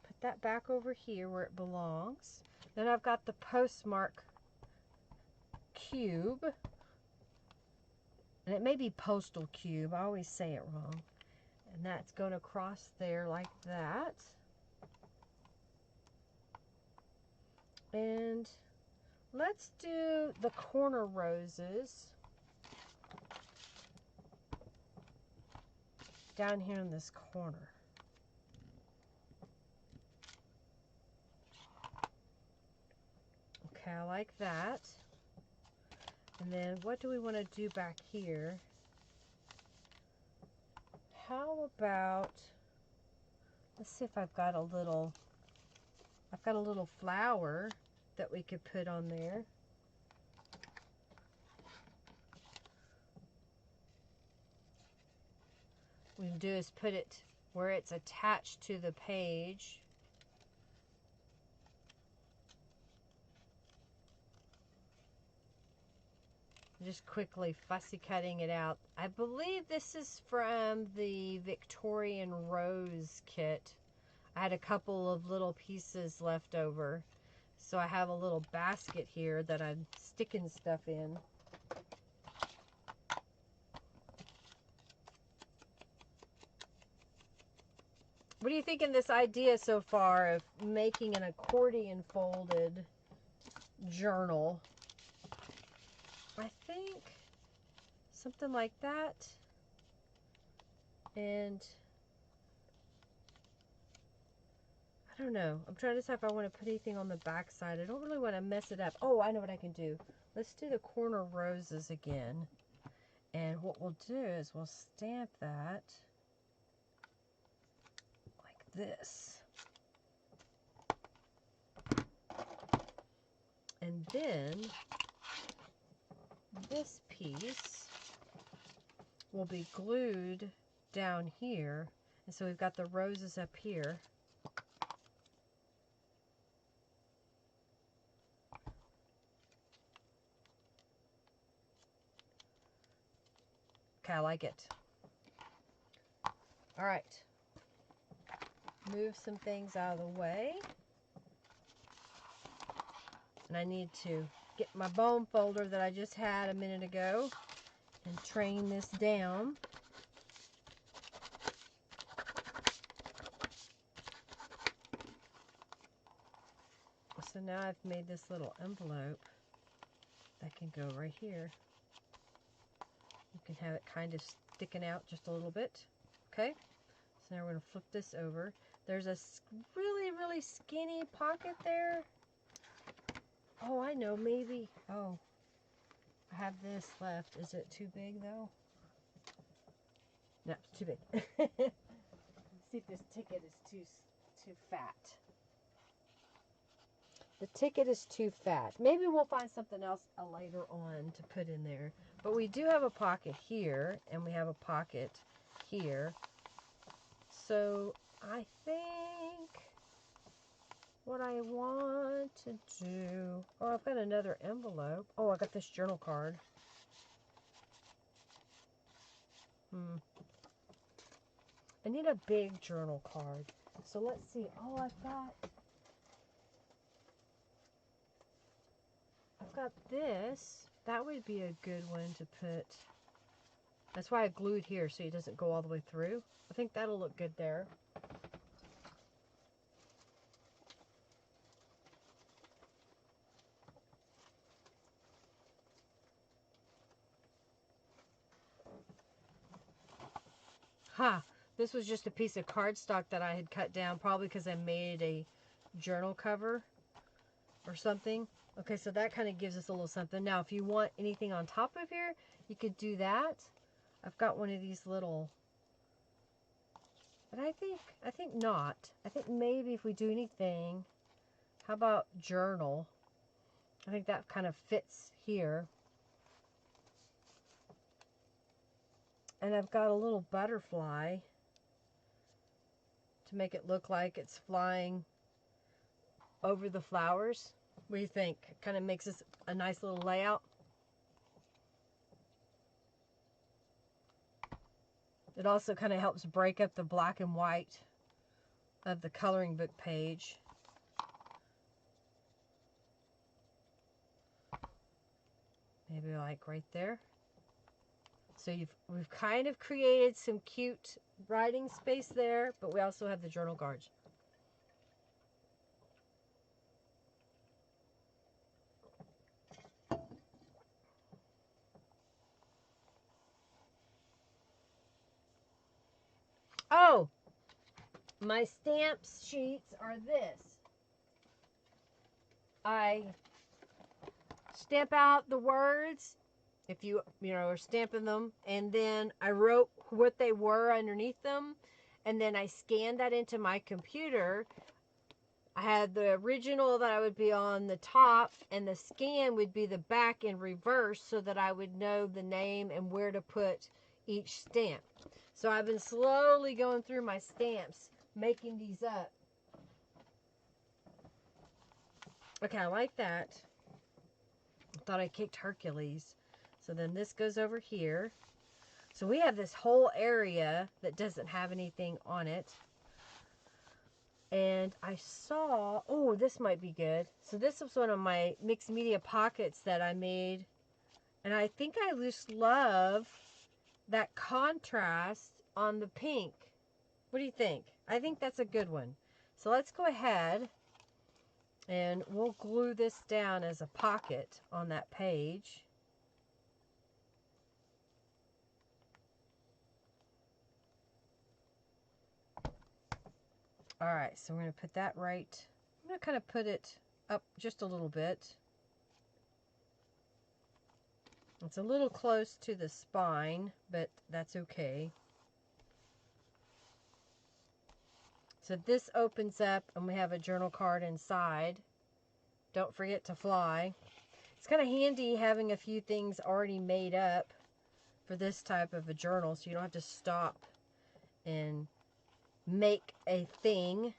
put that back over here where it belongs. Then I've got the postmark cube, and it may be postal cube. I always say it wrong. And that's going to cross there like that. And let's do the corner roses down here in this corner. Okay, I like that. And then what do we want to do back here? How about, let's see if I've got a little flower that we could put on there. What we can do is put it where it's attached to the page. Just quickly fussy cutting it out. I believe this is from the Victorian Rose kit. I had a couple of little pieces left over, so I have a little basket here that I'm sticking stuff in. What do you think of this idea so far of making an accordion folded journal? I think something like that. And I don't know. I'm trying to decide if I want to put anything on the back side. I don't really want to mess it up. Oh, I know what I can do. Let's do the corner roses again. And what we'll do is we'll stamp that like this. And then this piece will be glued down here. And so we've got the roses up here. Okay, I like it. All right. Move some things out of the way. And I need to get my bone folder that I just had a minute ago and train this down. So now I've made this little envelope that can go right here. You can have it kind of sticking out just a little bit. Okay, so now we're going to flip this over. There's a really, really skinny pocket there. Oh, I know, maybe. Oh, I have this left. Is it too big, though? No, it's too big. See if this ticket is too fat. The ticket is too fat. Maybe we'll find something else later on to put in there. But we do have a pocket here, and we have a pocket here. So I think what I want to do... Oh, I've got another envelope. Oh, I got this journal card. I need a big journal card. So let's see. Oh, I've got this. That would be a good one to put. That's why I glued here so it doesn't go all the way through. I think that'll look good there. This was just a piece of cardstock that I had cut down, probably because I made a journal cover or something. Okay, so that kind of gives us a little something. Now, if you want anything on top of here, you could do that. I've got one of these little, but I think not. I think maybe if we do anything, how about journal? I think that kind of fits here. And I've got a little butterfly to make it look like it's flying over the flowers. What do you think? Kind of makes this a nice little layout. It also kind of helps break up the black and white of the coloring book page. Maybe like right there. So we've kind of created some cute writing space there, but we also have the journal cards. Oh, my stamps sheets are this. I stamp out the words, if you are stamping them, and then I wrote what they were underneath them, and then I scanned that into my computer. I had the original that I would be on the top, and the scan would be the back in reverse so that I would know the name and where to put each stamp. So I've been slowly going through my stamps, making these up. Okay, I like that. I thought I kicked Hercules. So then this goes over here. So we have this whole area that doesn't have anything on it. And I saw, oh, this might be good. So this was one of my mixed media pockets that I made. And I think I just love that contrast on the pink. What do you think? I think that's a good one. So let's go ahead and we'll glue this down as a pocket on that page. All right, so we're going to put that right. I'm going to kind of put it up just a little bit. It's a little close to the spine, but that's okay. So this opens up and we have a journal card inside. Don't forget to fly. It's kind of handy having a few things already made up for this type of a journal, so you don't have to stop and make a thing.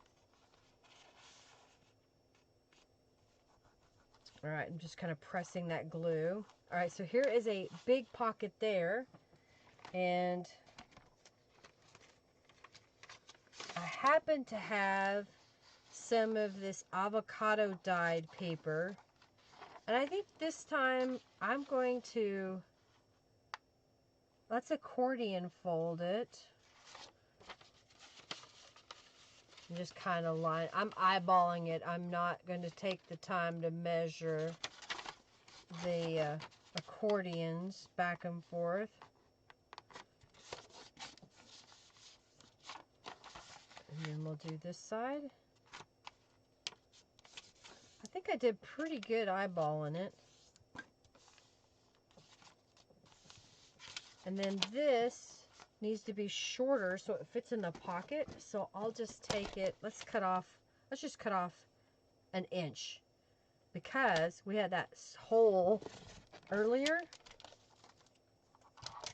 All right, I'm just kind of pressing that glue. All right, so here is a big pocket there. And I happen to have some of this avocado dyed paper. And I think this time I'm going to, let's accordion fold it. And just kind of line, I'm eyeballing it. I'm not going to take the time to measure the accordions back and forth. we'll do this side. I think I did pretty good eyeballing it. And then this needs to be shorter so it fits in the pocket. So I'll just take it, let's just cut off an inch, because we had that hole earlier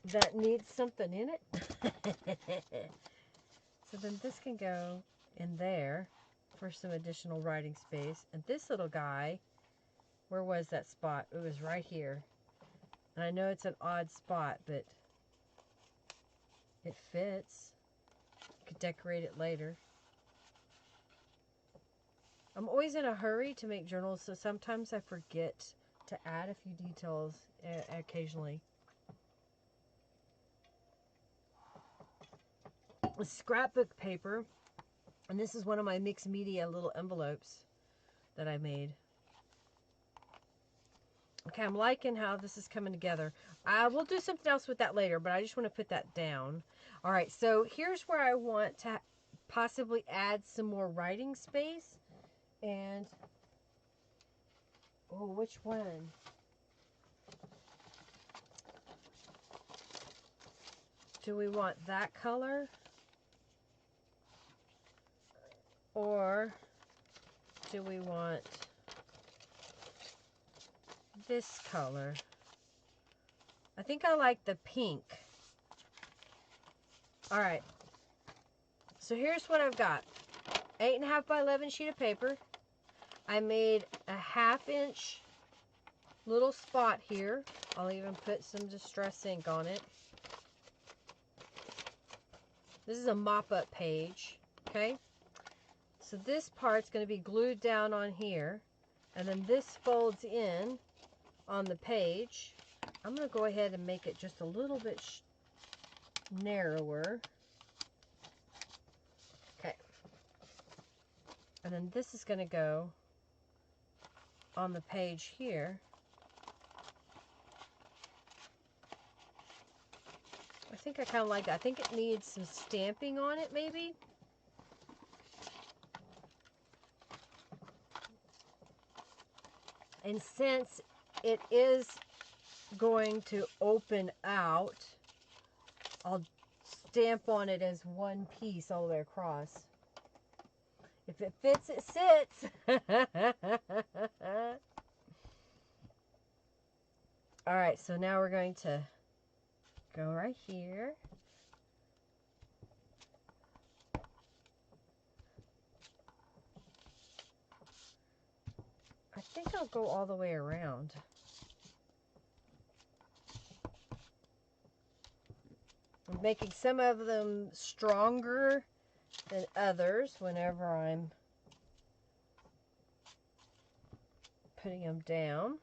that needs something in it. So then this can go in there for some additional writing space. And this little guy, where was that spot? It was right here. And I know it's an odd spot, but it fits. You could decorate it later. I'm always in a hurry to make journals, so sometimes I forget to add a few details occasionally. A scrapbook paper, and this is one of my mixed media little envelopes that I made. Okay, I'm liking how this is coming together. I will do something else with that later, but I just want to put that down. All right, so here's where I want to possibly add some more writing space. And, oh, which one? Do we want that color? Or do we want this color? I think I like the pink. All right. So here's what I've got. 8.5 by 11 sheet of paper. I made a 1/2 inch little spot here. I'll even put some distress ink on it. This is a mop-up page, okay? So this part's going to be glued down on here, and then this folds in on the page. I'm going to go ahead and make it just a little bit narrower. Okay. And then this is going to go on the page here. I think I kind of like that. I think it needs some stamping on it, maybe. And since it is going to open out, I'll stamp on it as one piece all the way across. If it fits, it sits. All right, so now we're going to go right here. I think I'll go all the way around. I'm making some of them stronger than others whenever I'm putting them down.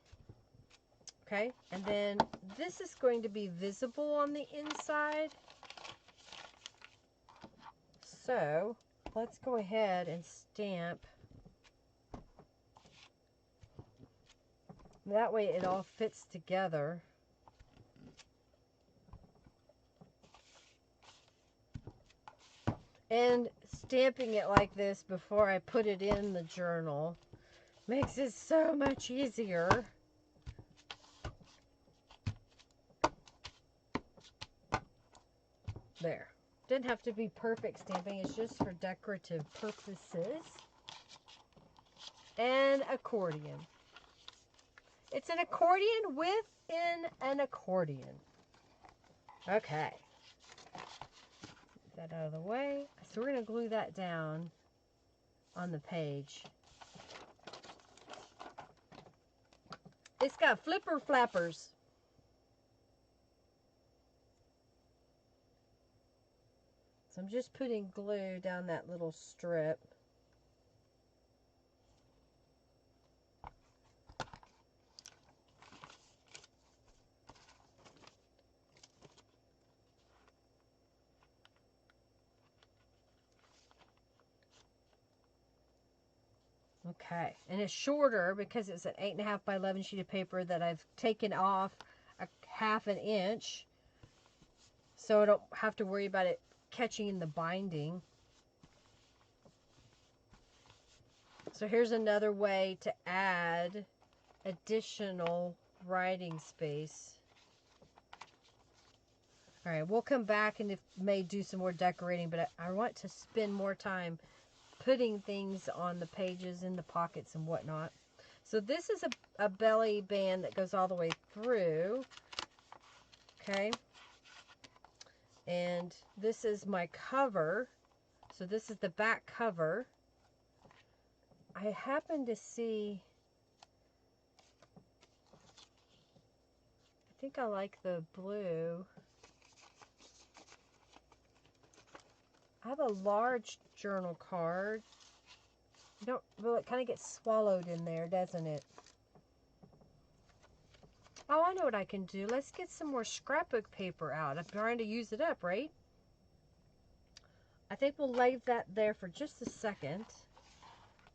Okay, and then this is going to be visible on the inside. So let's go ahead and stamp. That way it all fits together. And stamping it like this before I put it in the journal makes it so much easier. There. Didn't have to be perfect stamping. It's just for decorative purposes. And accordion. It's an accordion within an accordion. Okay. Get that out of the way. So we're going to glue that down on the page. It's got flipper flappers. So I'm just putting glue down that little strip. Okay, and it's shorter because it's an 8.5 by 11 sheet of paper that I've taken off a 1/2 inch, so I don't have to worry about it catching in the binding. So here's another way to add additional writing space. All right, we'll come back and may do some more decorating, but I want to spend more time putting things on the pages, in the pockets and whatnot. So this is a belly band that goes all the way through. Okay. And this is my cover. So this is the back cover. I happen to see, I think I like the blue. I have a large journal card. Well, it kind of gets swallowed in there, doesn't it? Oh, I know what I can do. Let's get some more scrapbook paper out. I'm trying to use it up, right? I think we'll leave that there for just a second.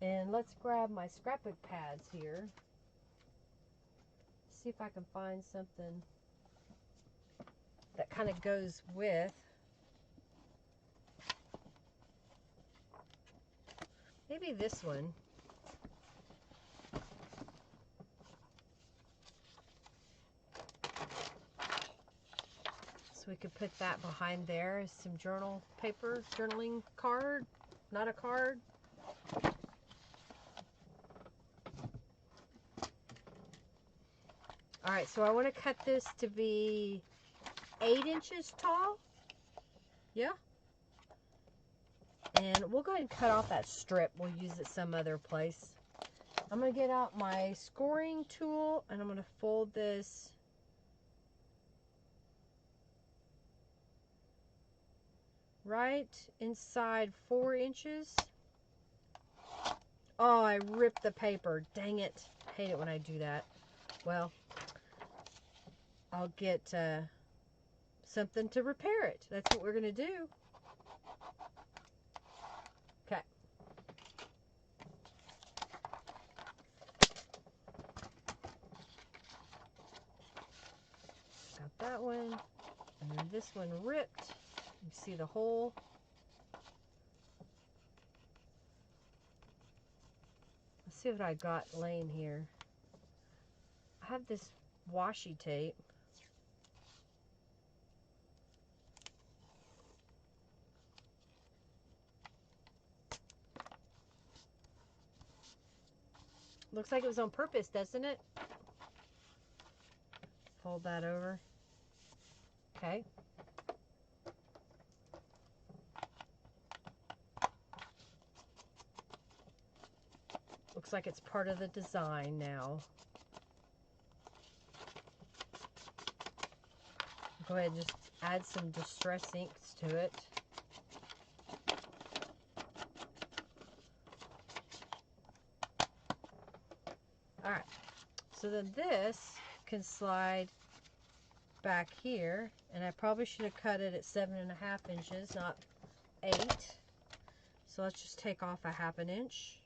And let's grab my scrapbook pads here. See if I can find something that kind of goes with. Maybe this one. So we could put that behind there as some journal paper, journaling card, not a card. All right, so I want to cut this to be 8 inches tall. Yeah. And we'll go ahead and cut off that strip. We'll use it some other place. I'm going to get out my scoring tool and I'm going to fold this right inside 4 inches. Oh, I ripped the paper. Dang it. I hate it when I do that. Well, I'll get something to repair it. That's what we're going to do. Okay. Got that one. And then this one ripped. You see the hole. Let's see what I got laying here. I have this washi tape. Looks like it was on purpose, doesn't it? Fold that over. Okay. Looks like it's part of the design now. Go ahead and just add some distress inks to it. Alright, so then this can slide back here, and I probably should have cut it at 7.5 inches, not 8. So let's just take off a 1/2 inch.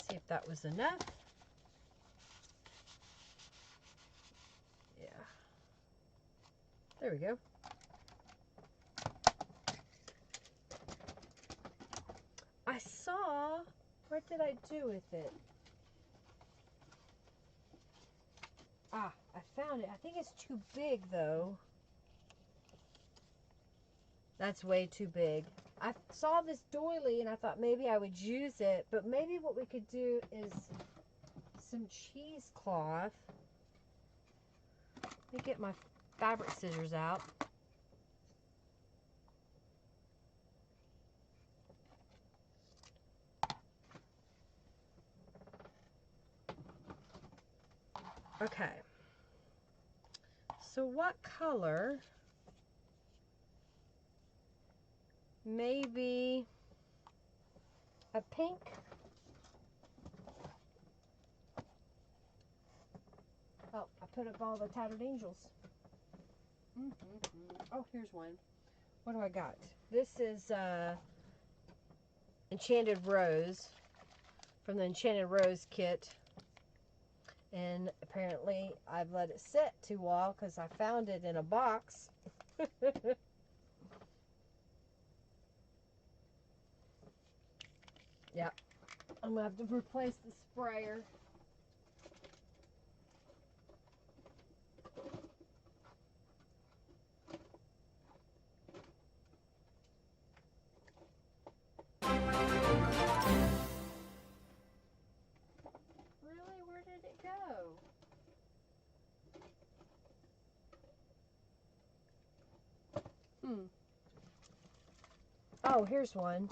See if that was enough. Yeah. There we go. I saw, what did I do with it? Ah, I found it. I think it's too big though. That's way too big. I saw this doily and I thought maybe I would use it, but maybe what we could do is some cheesecloth. Let me get my fabric scissors out. Okay. So what color? Maybe a pink. Oh, I put up all the tattered angels. Oh, here's one. What do I got? This is Enchanted Rose from the Enchanted Rose kit. And apparently I've let it sit too long because I found it in a box. Yeah, I'm gonna have to replace the sprayer. Really? Where did it go? Oh, here's one.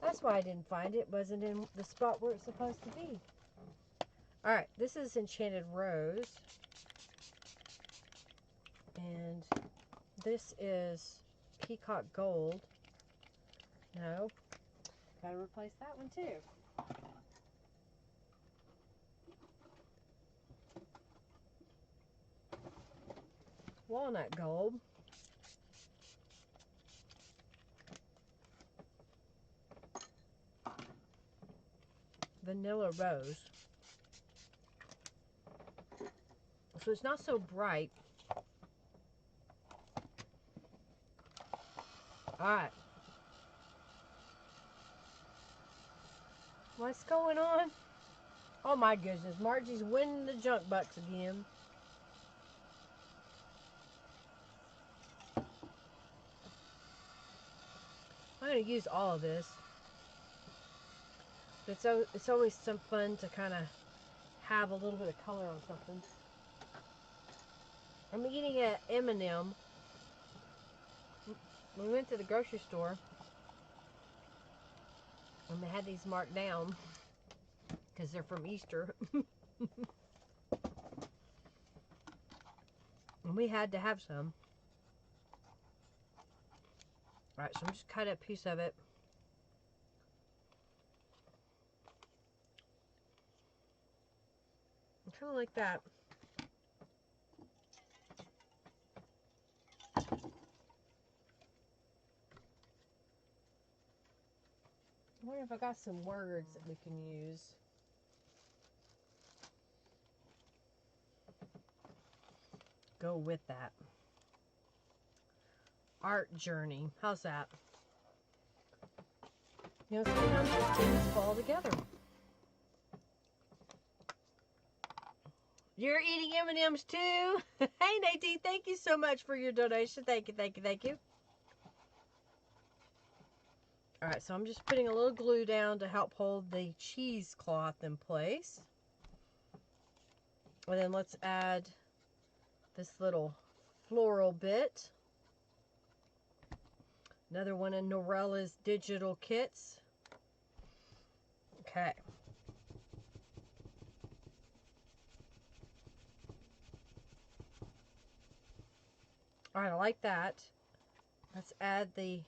That's why I didn't find it. It wasn't in the spot where it's supposed to be. Alright, this is Enchanted Rose. And this is Peacock Gold. No. Gotta replace that one too. Walnut Gold. Vanilla Rose. So it's not so bright. Alright. What's going on? Oh my goodness. Margie's winning the junk bucks again. I'm going to use all of this. It's always some fun to kind of have a little bit of color on something. I'm eating an M&M. We went to the grocery store and they had these marked down because they're from Easter. And we had to have some. Alright, so I'm just cut a piece of it. Kind of like that. I wonder if I got some words that we can use. Go with that. Art journey. How's that? You know, sometimes these things fall together. You're eating M&Ms too? Hey Nadine, thank you so much for your donation. Thank you, thank you, thank you. Alright, so I'm just putting a little glue down to help hold the cheesecloth in place. And then let's add this little floral bit. Another one of Norella's digital kits. Okay. Alright, I like that. Let's add the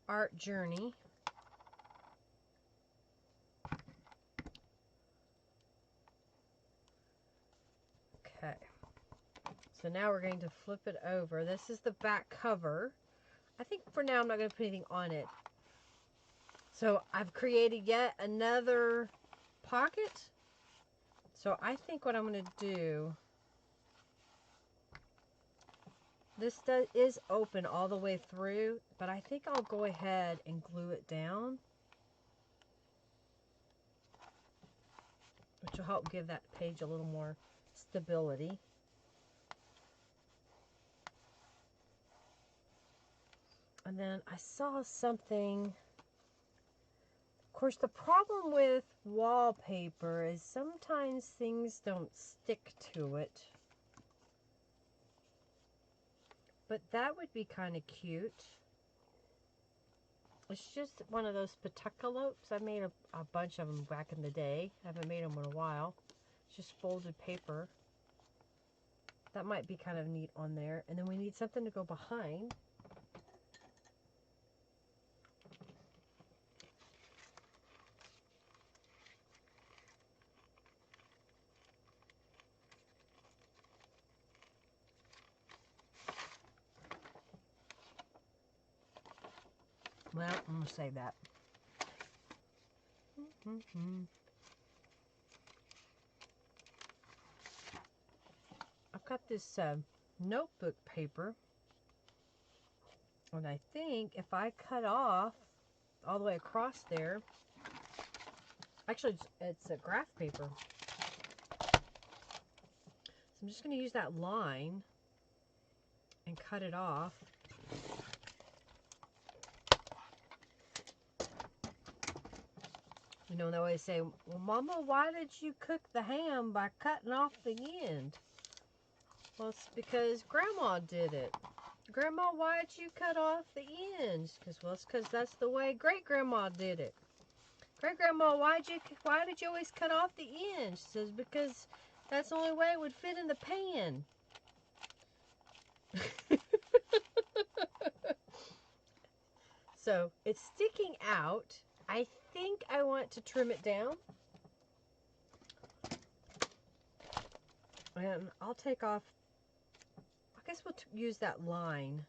art journey. Okay. So now we're going to flip it over. This is the back cover. I think for now I'm not going to put anything on it. So I've created yet another pocket. So I think what I'm going to do, this is open all the way through, but I think I'll go ahead and glue it down, which will help give that page a little more stability. And then I saw something. Of course, the problem with wallpaper is sometimes things don't stick to it. But that would be kind of cute. It's just one of those petecalopes. I made a bunch of them back in the day. I haven't made them in a while. It's just folded paper. That might be kind of neat on there. And then we need something to go behind. Well, I'm going to save that. I've got this notebook paper. And I think if I cut off all the way across there, actually it's a graph paper. So I'm just going to use that line and cut it off. You know, they always say, well, Mama, why did you cook the ham by cutting off the end? Well, it's because Grandma did it. Grandma, why did you cut off the ends? Well, it's because that's the way Great-Grandma did it. Great-Grandma, why did you always cut off the ends? She says, because that's the only way it would fit in the pan. So, it's sticking out. I think I want to trim it down. And I'll take off, I guess we'll use that line.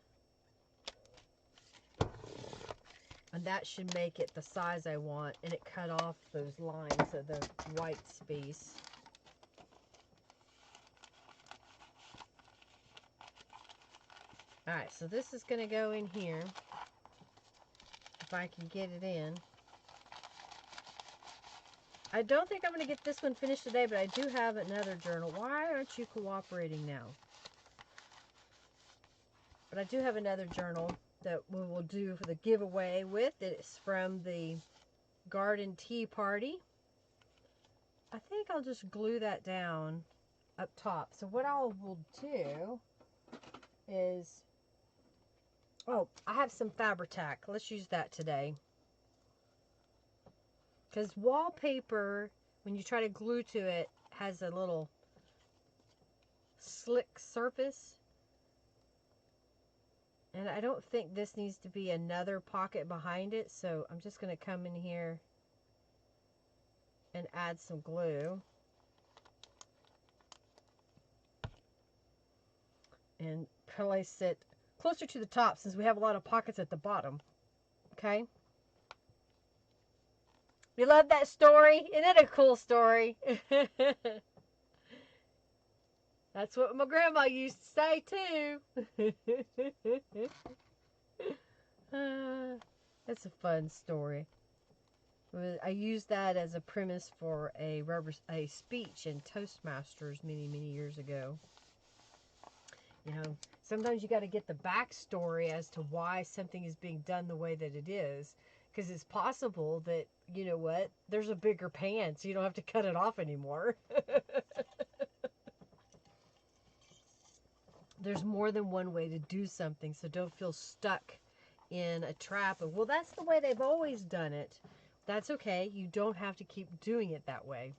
And that should make it the size I want. And it cut off those lines of the white space. Alright, so this is going to go in here. If I can get it in. I don't think I'm going to get this one finished today, but I do have another journal. Why aren't you cooperating now? But I do have another journal that we will do for the giveaway with. It's from the Garden Tea Party. I think I'll just glue that down up top. So what I will do is, oh, I have some Fabri-Tac. Let's use that today. Because wallpaper, when you try to glue to it, has a little slick surface. And I don't think this needs to be another pocket behind it. So I'm just going to come in here and add some glue. And place it closer to the top since we have a lot of pockets at the bottom. Okay? You love that story? Isn't it a cool story? That's what my grandma used to say too. That's a fun story. I used that as a premise for a speech in Toastmasters many, many years ago. You know, sometimes you got to get the backstory as to why something is being done the way that it is. Because it's possible that, you know what, there's a bigger pan, so you don't have to cut it off anymore. There's more than one way to do something, so don't feel stuck in a trap of, well, that's the way they've always done it. That's okay. You don't have to keep doing it that way.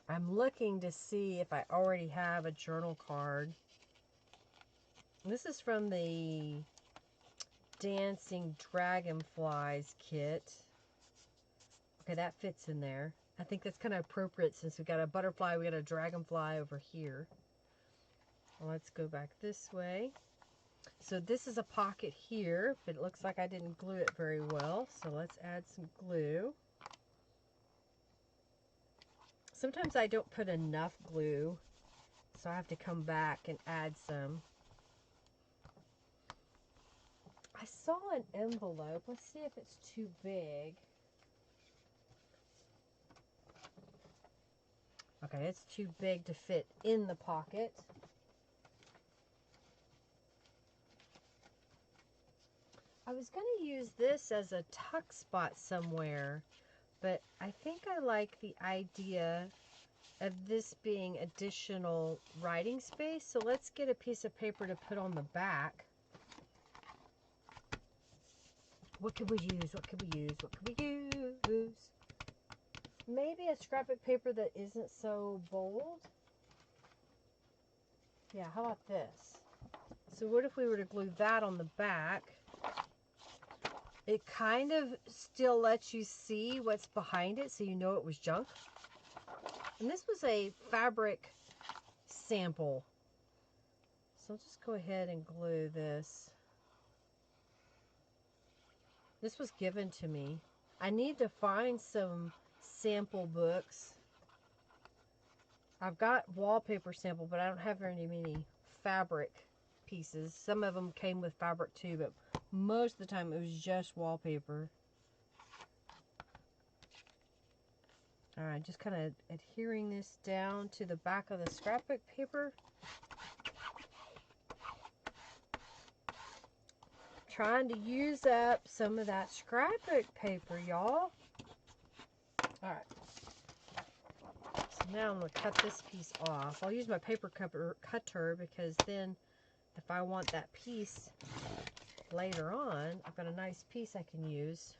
I'm looking to see if I already have a journal card. This is from the Dancing Dragonflies kit. Okay, that fits in there. I think that's kind of appropriate since we got a butterfly, we got a dragonfly over here. Well, let's go back this way. So this is a pocket here, but it looks like I didn't glue it very well. So let's add some glue. Sometimes I don't put enough glue, so I have to come back and add some. I saw an envelope. Let's see if it's too big. Okay, it's too big to fit in the pocket. I was going to use this as a tuck spot somewhere, but I think I like the idea of this being additional writing space. So let's get a piece of paper to put on the back. What could we use? What could we use? What could we use? Maybe a scrapbook paper that isn't so bold. Yeah, how about this? So what if we were to glue that on the back? It kind of still lets you see what's behind it so you know it was junk. And this was a fabric sample. So I'll just go ahead and glue this. This was given to me. I need to find some sample books. I've got wallpaper sample, but I don't have very many fabric pieces. Some of them came with fabric too, but most of the time it was just wallpaper. Alright, just kind of adhering this down to the back of the scrapbook paper. Trying to use up some of that scrapbook paper, y'all. Alright. So now I'm going to cut this piece off. I'll use my paper cutter because then if I want that piece later on, I've got a nice piece I can use.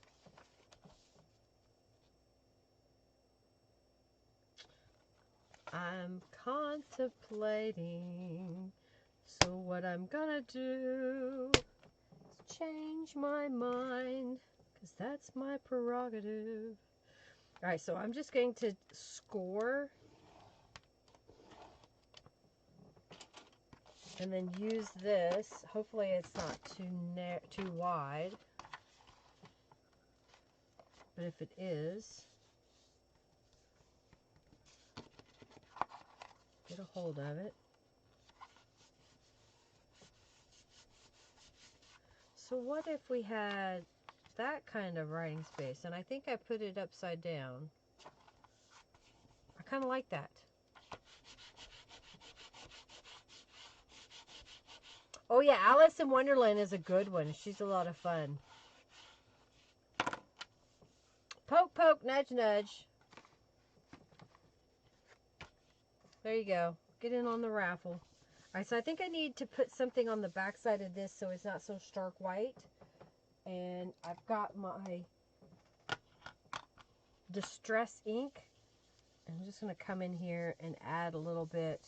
I'm contemplating, so what I'm gonna do is change my mind, because that's my prerogative. Alright, so I'm just going to score and then use this. Hopefully it's not too wide, but if it is, get a hold of it. So what if we had that kind of writing space? And I think I put it upside down. I kind of like that. Oh yeah, Alice in Wonderland is a good one. She's a lot of fun. Poke, poke, nudge, nudge. There you go. Get in on the raffle. Alright, so I think I need to put something on the back side of this so it's not so stark white. And I've got my Distress ink. I'm just going to come in here and add a little bit.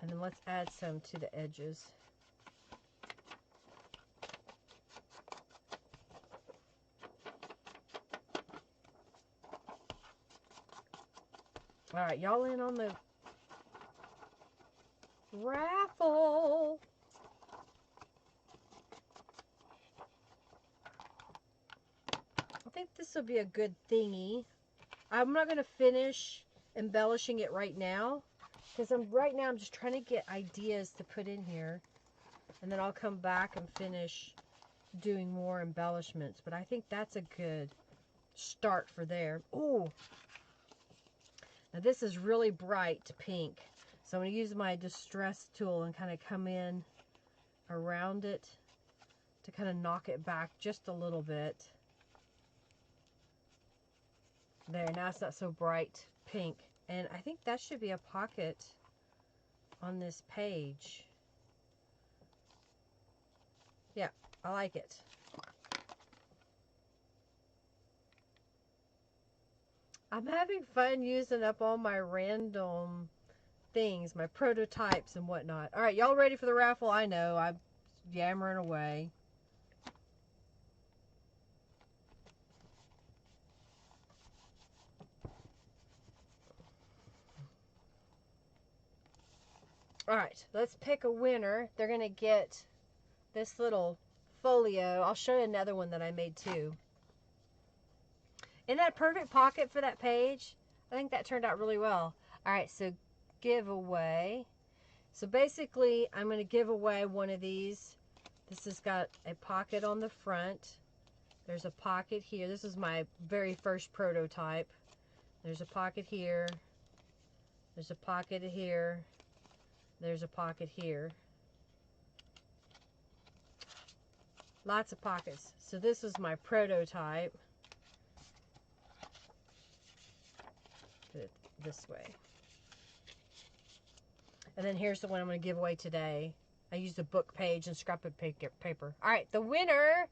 And then let's add some to the edges. Alright, y'all in on the raffle. I think this will be a good thingy. I'm not going to finish embellishing it right now, because right now I'm just trying to get ideas to put in here, and then I'll come back and finish doing more embellishments. But I think that's a good start for there. Ooh, now this is really bright pink, so I'm going to use my distress tool and kind of come in around it to kind of knock it back just a little bit. There, now it's not so bright pink. And I think that should be a pocket on this page. Yeah, I like it. I'm having fun using up all my random things, my prototypes and whatnot. Alright, y'all ready for the raffle? I know, I'm yammering away. Alright, let's pick a winner. They're going to get this little folio. I'll show you another one that I made too. Isn't that a perfect pocket for that page? I think that turned out really well. Alright, so giveaway. So basically, I'm going to give away one of these. This has got a pocket on the front. There's a pocket here. This is my very first prototype. There's a pocket here. There's a pocket here. There's a pocket here. Lots of pockets. So this is my prototype. Put it this way. And then here's the one I'm going to give away today. I used a book page and scrapbook paper. Alright, the winner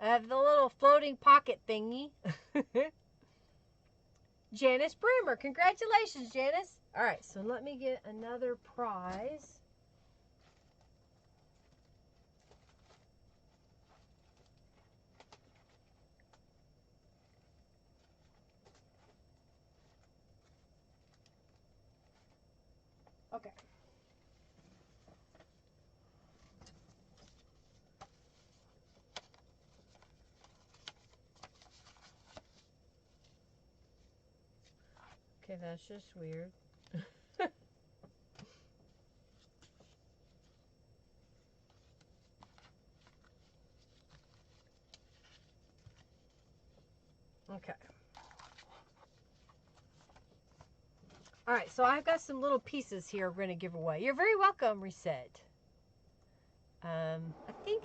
of the little floating pocket thingy, Janice Broomer. Congratulations, Janice. Alright, so let me get another prize. Okay. Okay, that's just weird. Okay. All right, so I've got some little pieces here we're going to give away. You're very welcome, Reset. I think,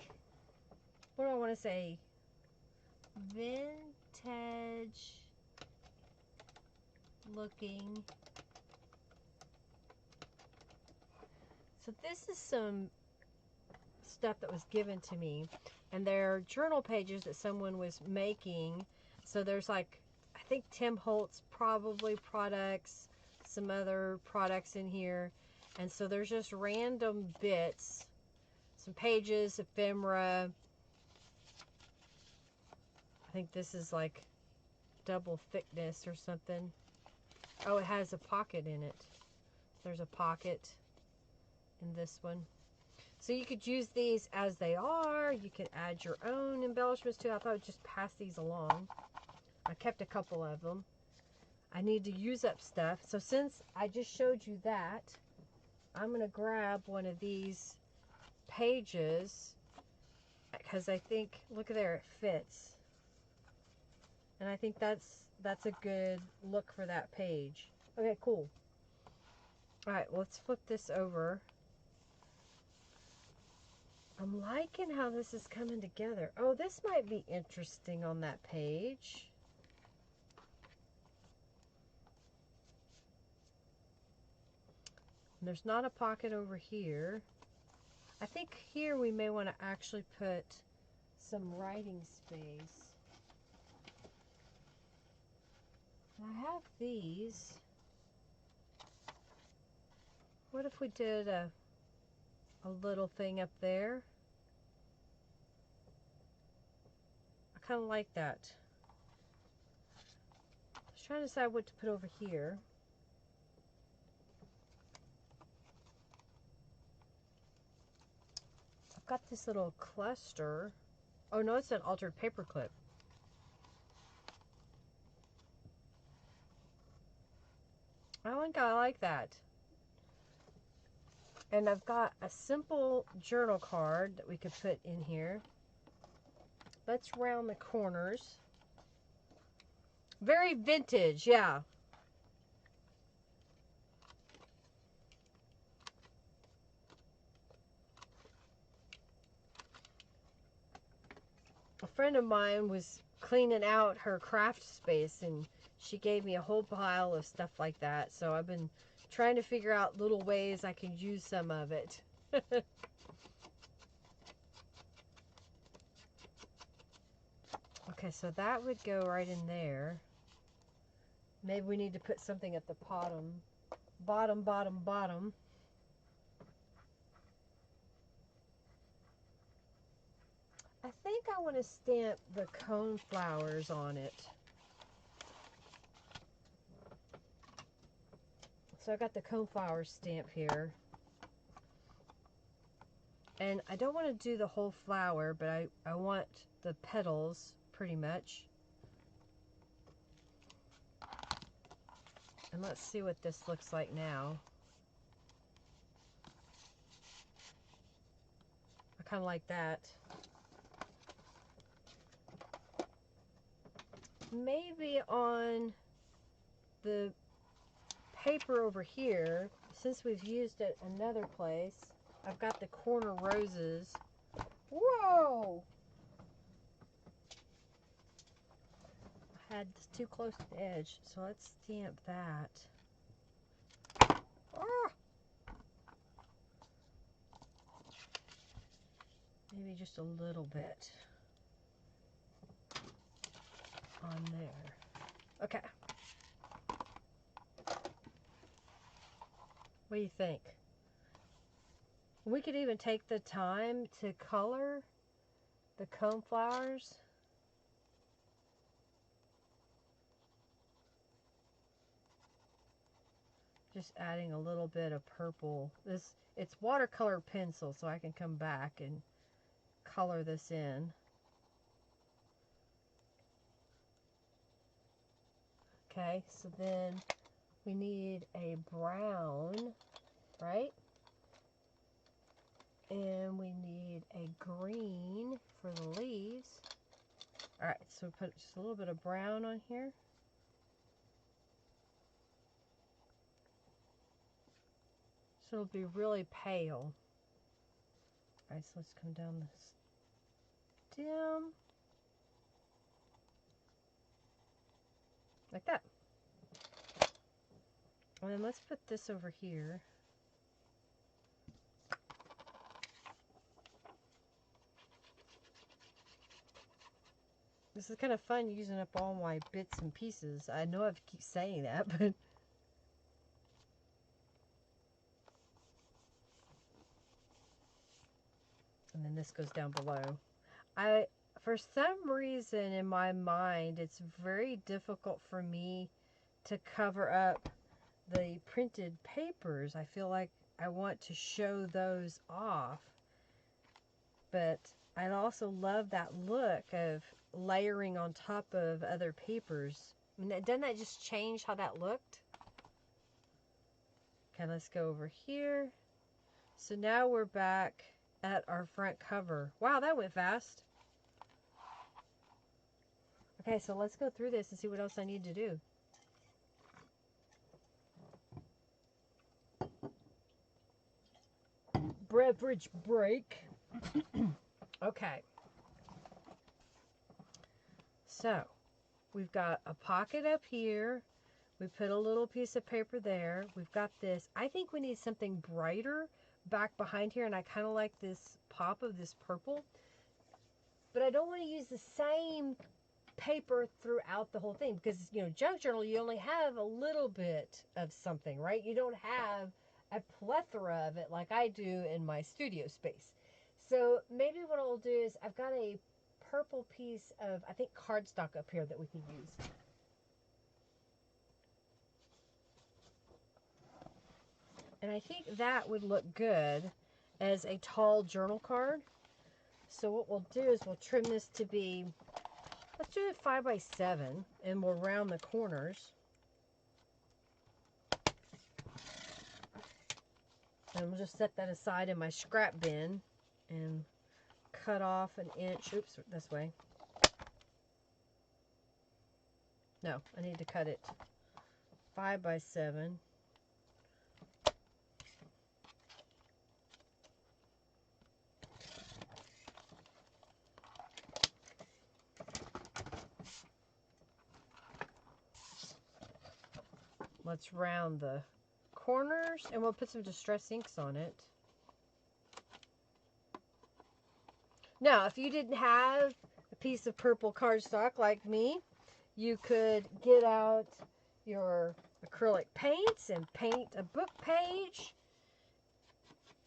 what do I want to say? Vintage looking. So this is some stuff that was given to me, and they're journal pages that someone was making. So there's like, I think Tim Holtz probably products, some other products in here, and so there's just random bits, some pages, ephemera. I think this is like double thickness or something. Oh, it has a pocket in it. There's a pocket in this one. So you could use these as they are. You can add your own embellishments too. I thought I'd just pass these along. I kept a couple of them. I need to use up stuff. So since I just showed you that, I'm going to grab one of these pages because I think, look there, it fits. And I think that's a good look for that page. Okay, cool. All right, well, let's flip this over. I'm liking how this is coming together. Oh, this might be interesting on that page. There's not a pocket over here. I think here we may want to actually put some writing space. I have these. What if we did a little thing up there? I kind of like that. I was trying to decide what to put over here. I've got this little cluster. Oh no, it's an altered paper clip. I think I like that. And I've got a simple journal card that we could put in here. Let's round the corners. Very vintage, yeah. A friend of mine was cleaning out her craft space and she gave me a whole pile of stuff like that. So I've been trying to figure out little ways I can use some of it. Okay, so that would go right in there. Maybe we need to put something at the bottom. Bottom. I think I want to stamp the cone flowers on it. So I got the cone flowers stamp here. And I don't want to do the whole flower, but I want the petals pretty much. And let's see what this looks like now. I kind of like that. Maybe on the paper over here, since we've used it another place, I've got the corner roses. Whoa! I had this too close to the edge, so let's stamp that. Ah! Maybe just a little bit on there. Okay. What do you think? We could even take the time to color the cone flowers. Just adding a little bit of purple. It's watercolor pencil, so I can come back and color this in. Okay, so then We need a brown, right? And we need a green for the leaves. All right, so put just a little bit of brown on here. So it'll be really pale. All right, so let's come down the stem. Like that. And then let's put this over here. This is kind of fun using up all my bits and pieces. I know I keep saying that, but... And then this goes down below. For some reason in my mind, it's very difficult for me to cover up the printed papers. I feel like I want to show those off. But I also love that look of layering on top of other papers. I mean, doesn't that just change how that looked? Okay, let's go over here. So now we're back at our front cover. Wow, that went fast. Okay, so let's go through this and see what else I need to do. Beverage break. Okay. So, we've got a pocket up here. We put a little piece of paper there. We've got this. I think we need something brighter back behind here, and I kind of like this pop of this purple. But I don't want to use the same paper throughout the whole thing because, you know, junk journal, you only have a little bit of something, right? You don't have a plethora of it like I do in my studio space. So maybe what I'll do is I've got a purple piece of, I think, cardstock up here that we can use. And I think that would look good as a tall journal card. So what we'll do is we'll trim this to be, let's do it 5 by 7, and we'll round the corners. And we'll just set that aside in my scrap bin and cut off an inch. Oops, this way. No, I need to cut it 5 by 7. Let's round the corners, and we'll put some distress inks on it. Now, if you didn't have a piece of purple cardstock like me, you could get out your acrylic paints and paint a book page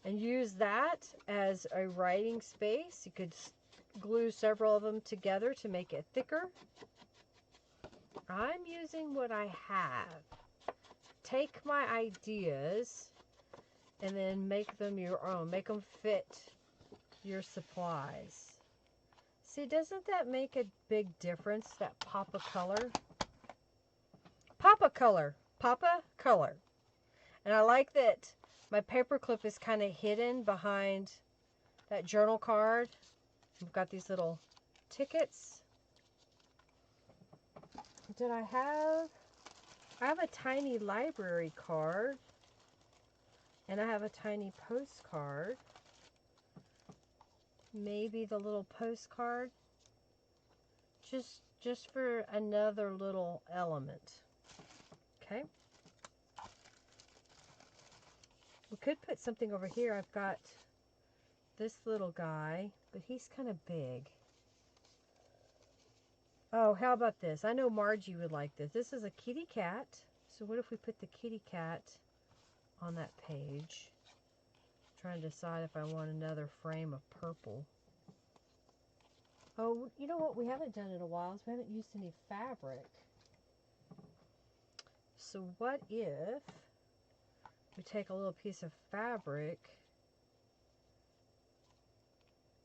and use that as a writing space. You could glue several of them together to make it thicker. I'm using what I have. Take my ideas and then make them your own. Make them fit your supplies. See, doesn't that make a big difference, that pop of color? Pop of color. Papa color. And I like that my paper clip is kind of hidden behind that journal card. We've got these little tickets. Did I have a tiny library card, and I have a tiny postcard. Maybe the little postcard, just for another little element. Okay. We could put something over here. I've got this little guy, but he's kind of big. Oh, how about this? I know Margie would like this. This is a kitty cat. So what if we put the kitty cat on that page? I'm trying to decide if I want another frame of purple. Oh, you know what we haven't done in a while is we haven't used any fabric. So what if we take a little piece of fabric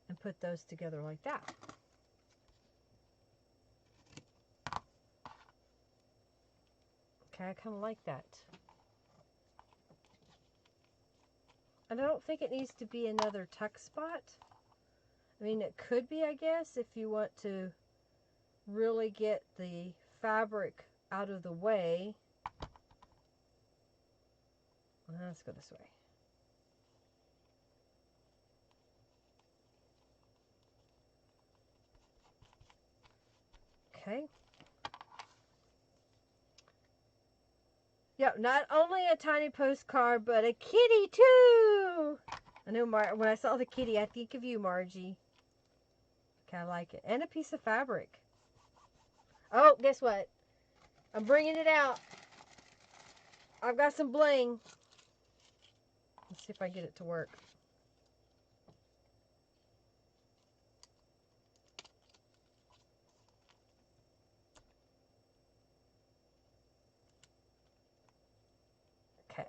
and put those together like that? Okay, I kind of like that. And I don't think it needs to be another tuck spot. I mean, it could be, I guess, if you want to really get the fabric out of the way. Let's go this way. Okay. Yep, not only a tiny postcard, but a kitty too. I know, when I saw the kitty, I think of you, Margie. Okay, I like it. And a piece of fabric. Oh, guess what? I'm bringing it out. I've got some bling. Let's see if I get it to work. Okay,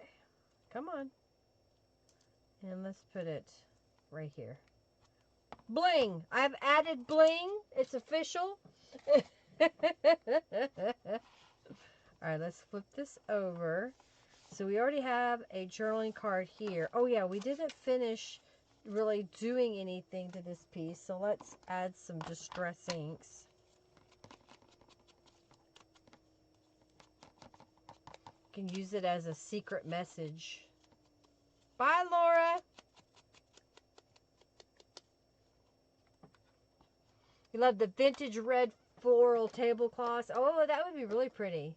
come on. And let's put it right here. Bling! I've added bling. It's official. Alright, let's flip this over. So we already have a journaling card here. Oh yeah, we didn't finish really doing anything to this piece. So let's add some distress inks. You can use it as a secret message. Bye, Laura! You love the vintage red floral tablecloths. Oh, that would be really pretty.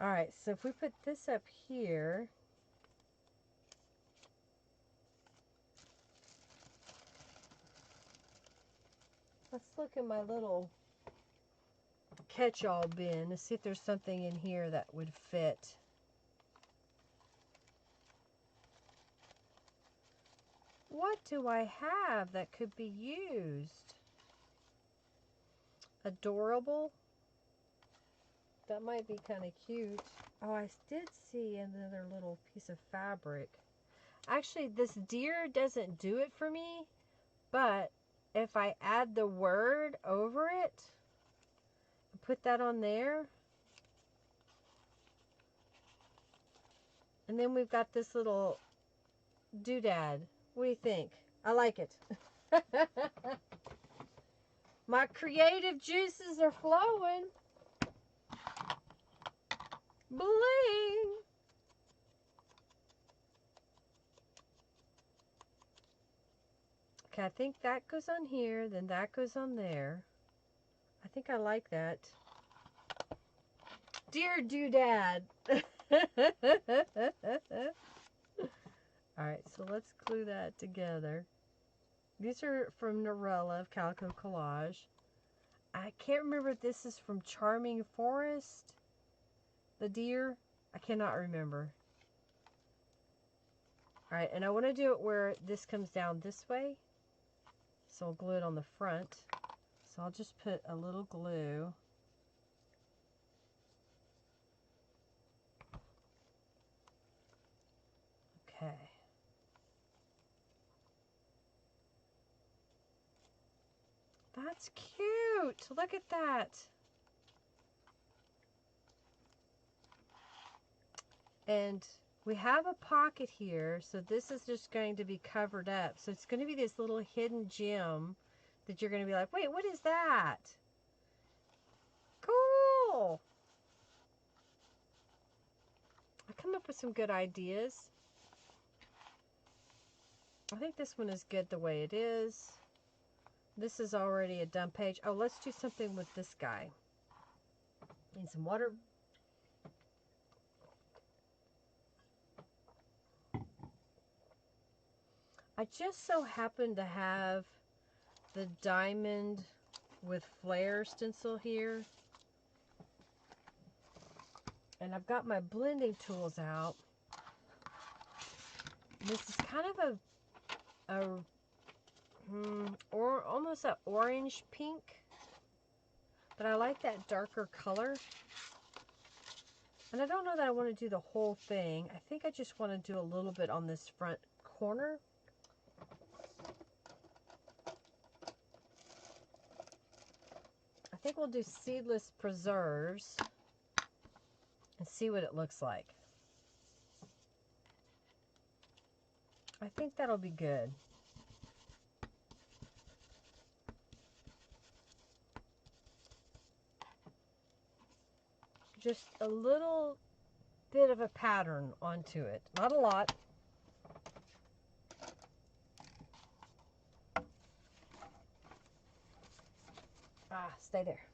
Alright, so if we put this up here, let's look in my little catch-all bin to see if there's something in here that would fit. What do I have that could be used? Adorable. That might be kind of cute. Oh, I did see another little piece of fabric. Actually, this deer doesn't do it for me, but if I add the word over it, put that on there, and then we've got this little doodad. What do you think? I like it. My creative juices are flowing. Bling! Okay, I think that goes on here, then that goes on there. I think I like that. Dear doodad. Alright, so let's glue that together. These are from Norella of Calico Collage. I can't remember if this is from Charming Forest. The deer. I cannot remember. Alright, and I want to do it where this comes down this way. So I'll glue it on the front. So I'll just put a little glue. Okay. That's cute. Look at that. And we have a pocket here, so this is just going to be covered up. So it's going to be this little hidden gem that you're going to be like, wait, what is that? Cool. I come up with some good ideas. I think this one is good the way it is. This is already a done page. Oh, let's do something with this guy. Need some water. I just so happen to have the diamond with flare stencil here. And I've got my blending tools out. This is kind of or almost an orange pink. But I like that darker color. And I don't know that I want to do the whole thing. I think I just want to do a little bit on this front corner. I think we'll do seedless preserves and see what it looks like. I think that'll be good. Just a little bit of a pattern onto it. Not a lot. Ah, stay there.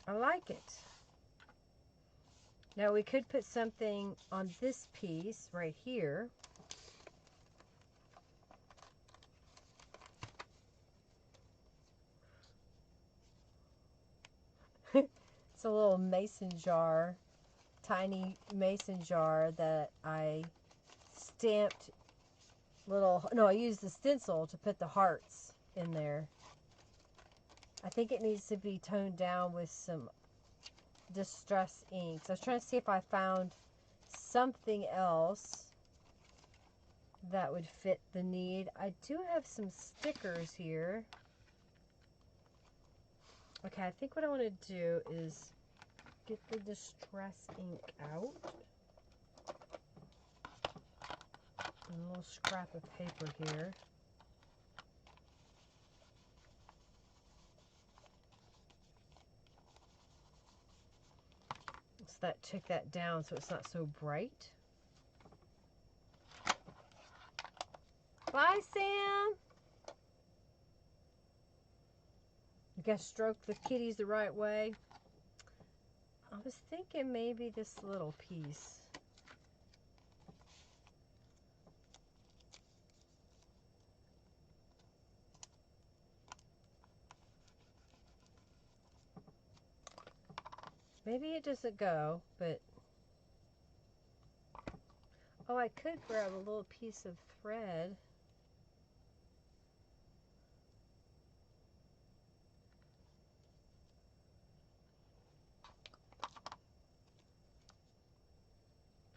I like it. Now we could put something on this piece right here. It's a little mason jar, tiny mason jar that I stamped I used the stencil to put the hearts in there. I think it needs to be toned down with some distress inks. I was trying to see if I found something else that would fit the need. I do have some stickers here. Okay, I think what I want to do is get the distress ink out. And a little scrap of paper here. So that took that down so it's not so bright. Bye, Sam! You gotta stroke the kitties the right way. I was thinking maybe this little piece. Maybe it doesn't go, but... Oh, I could grab a little piece of thread.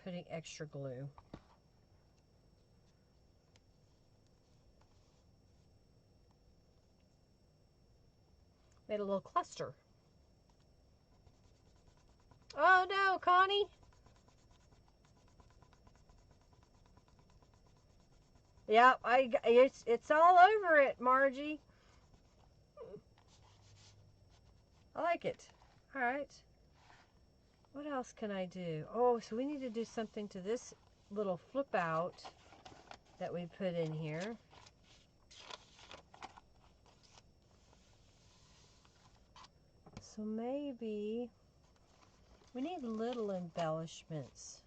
Putting extra glue. Made a little cluster. Oh no, Connie! Yeah, it's all over it, Margie. I like it. All right. What else can I do? Oh, so we need to do something to this little flip out that we put in here. So maybe we need little embellishments,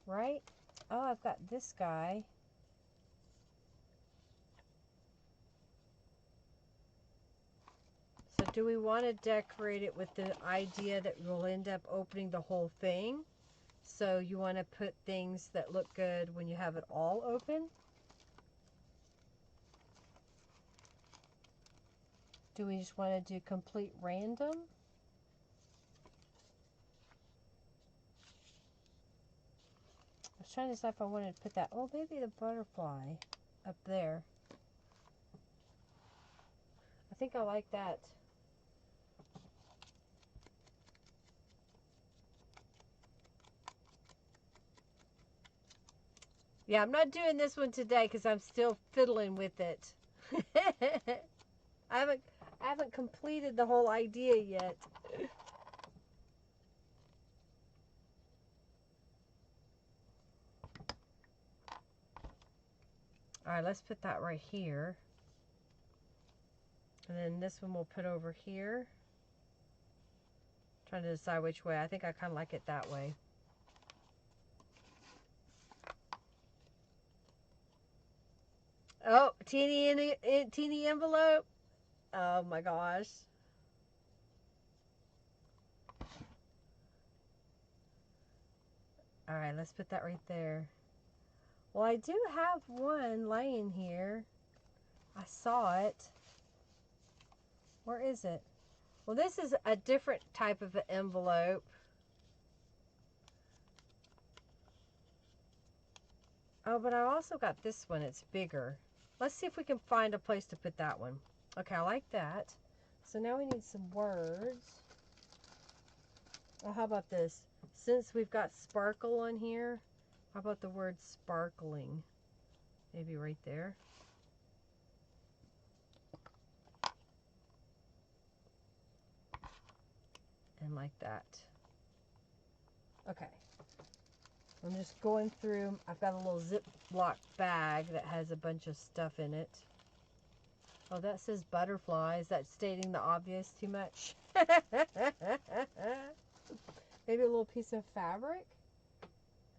right? Oh, I've got this guy. So do we want to decorate it with the idea that we'll end up opening the whole thing? So you want to put things that look good when you have it all open? Do we just want to do complete random? I was trying to decide if I wanted to put that. Oh, maybe the butterfly up there. I think I like that. Yeah, I'm not doing this one today because I'm still fiddling with it. I haven't completed the whole idea yet. All right, let's put that right here. And then this one we'll put over here. Trying to decide which way. I think I kind of like it that way. Oh, teeny envelope. Oh my gosh. All right, let's put that right there. Well, I do have one laying here. I saw it. Where is it? Well, this is a different type of an envelope. Oh, but I also got this one. It's bigger. Let's see if we can find a place to put that one. Okay, I like that. So now we need some words. Oh, how about this? Since we've got sparkle on here, how about the word sparkling? Maybe right there. And like that. Okay. I'm just going through. I've got a little Ziploc bag that has a bunch of stuff in it. Oh, that says butterfly. Is that stating the obvious too much? Maybe a little piece of fabric.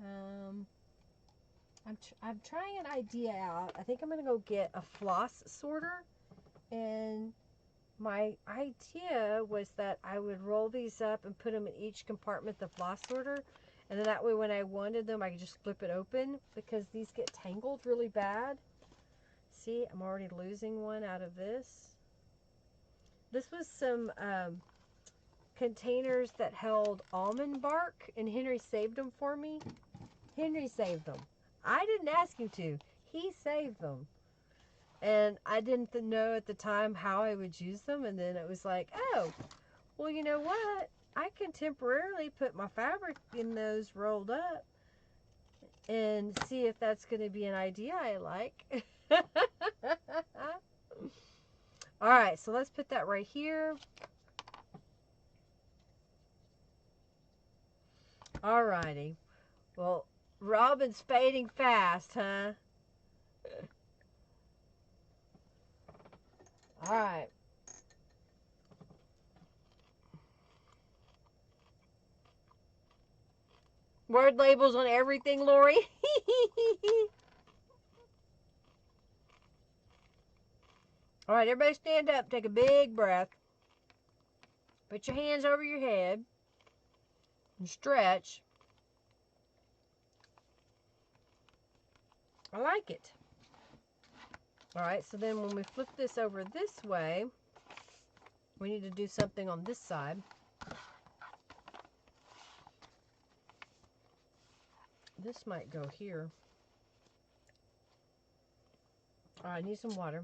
I'm trying an idea out. I think I'm going to go get a floss sorter. And my idea was that I would roll these up and put them in each compartment, the floss sorter. And then that way when I wanted them, I could just flip it open because these get tangled really bad. See, I'm already losing one out of this. This was some containers that held almond bark, and Henry saved them for me. Henry saved them. I didn't ask him to. He saved them. And I didn't know at the time how I would use them. And then it was like, oh, well, you know what? I can temporarily put my fabric in those rolled up and see if that's going to be an idea I like. All right, so let's put that right here. All righty. Well, Robin's fading fast, huh? All right. Word labels on everything, Lori. All right, everybody stand up. Take a big breath. Put your hands over your head and stretch. I like it. All right, so then when we flip this over this way, we need to do something on this side. This might go here. All right, I need some water.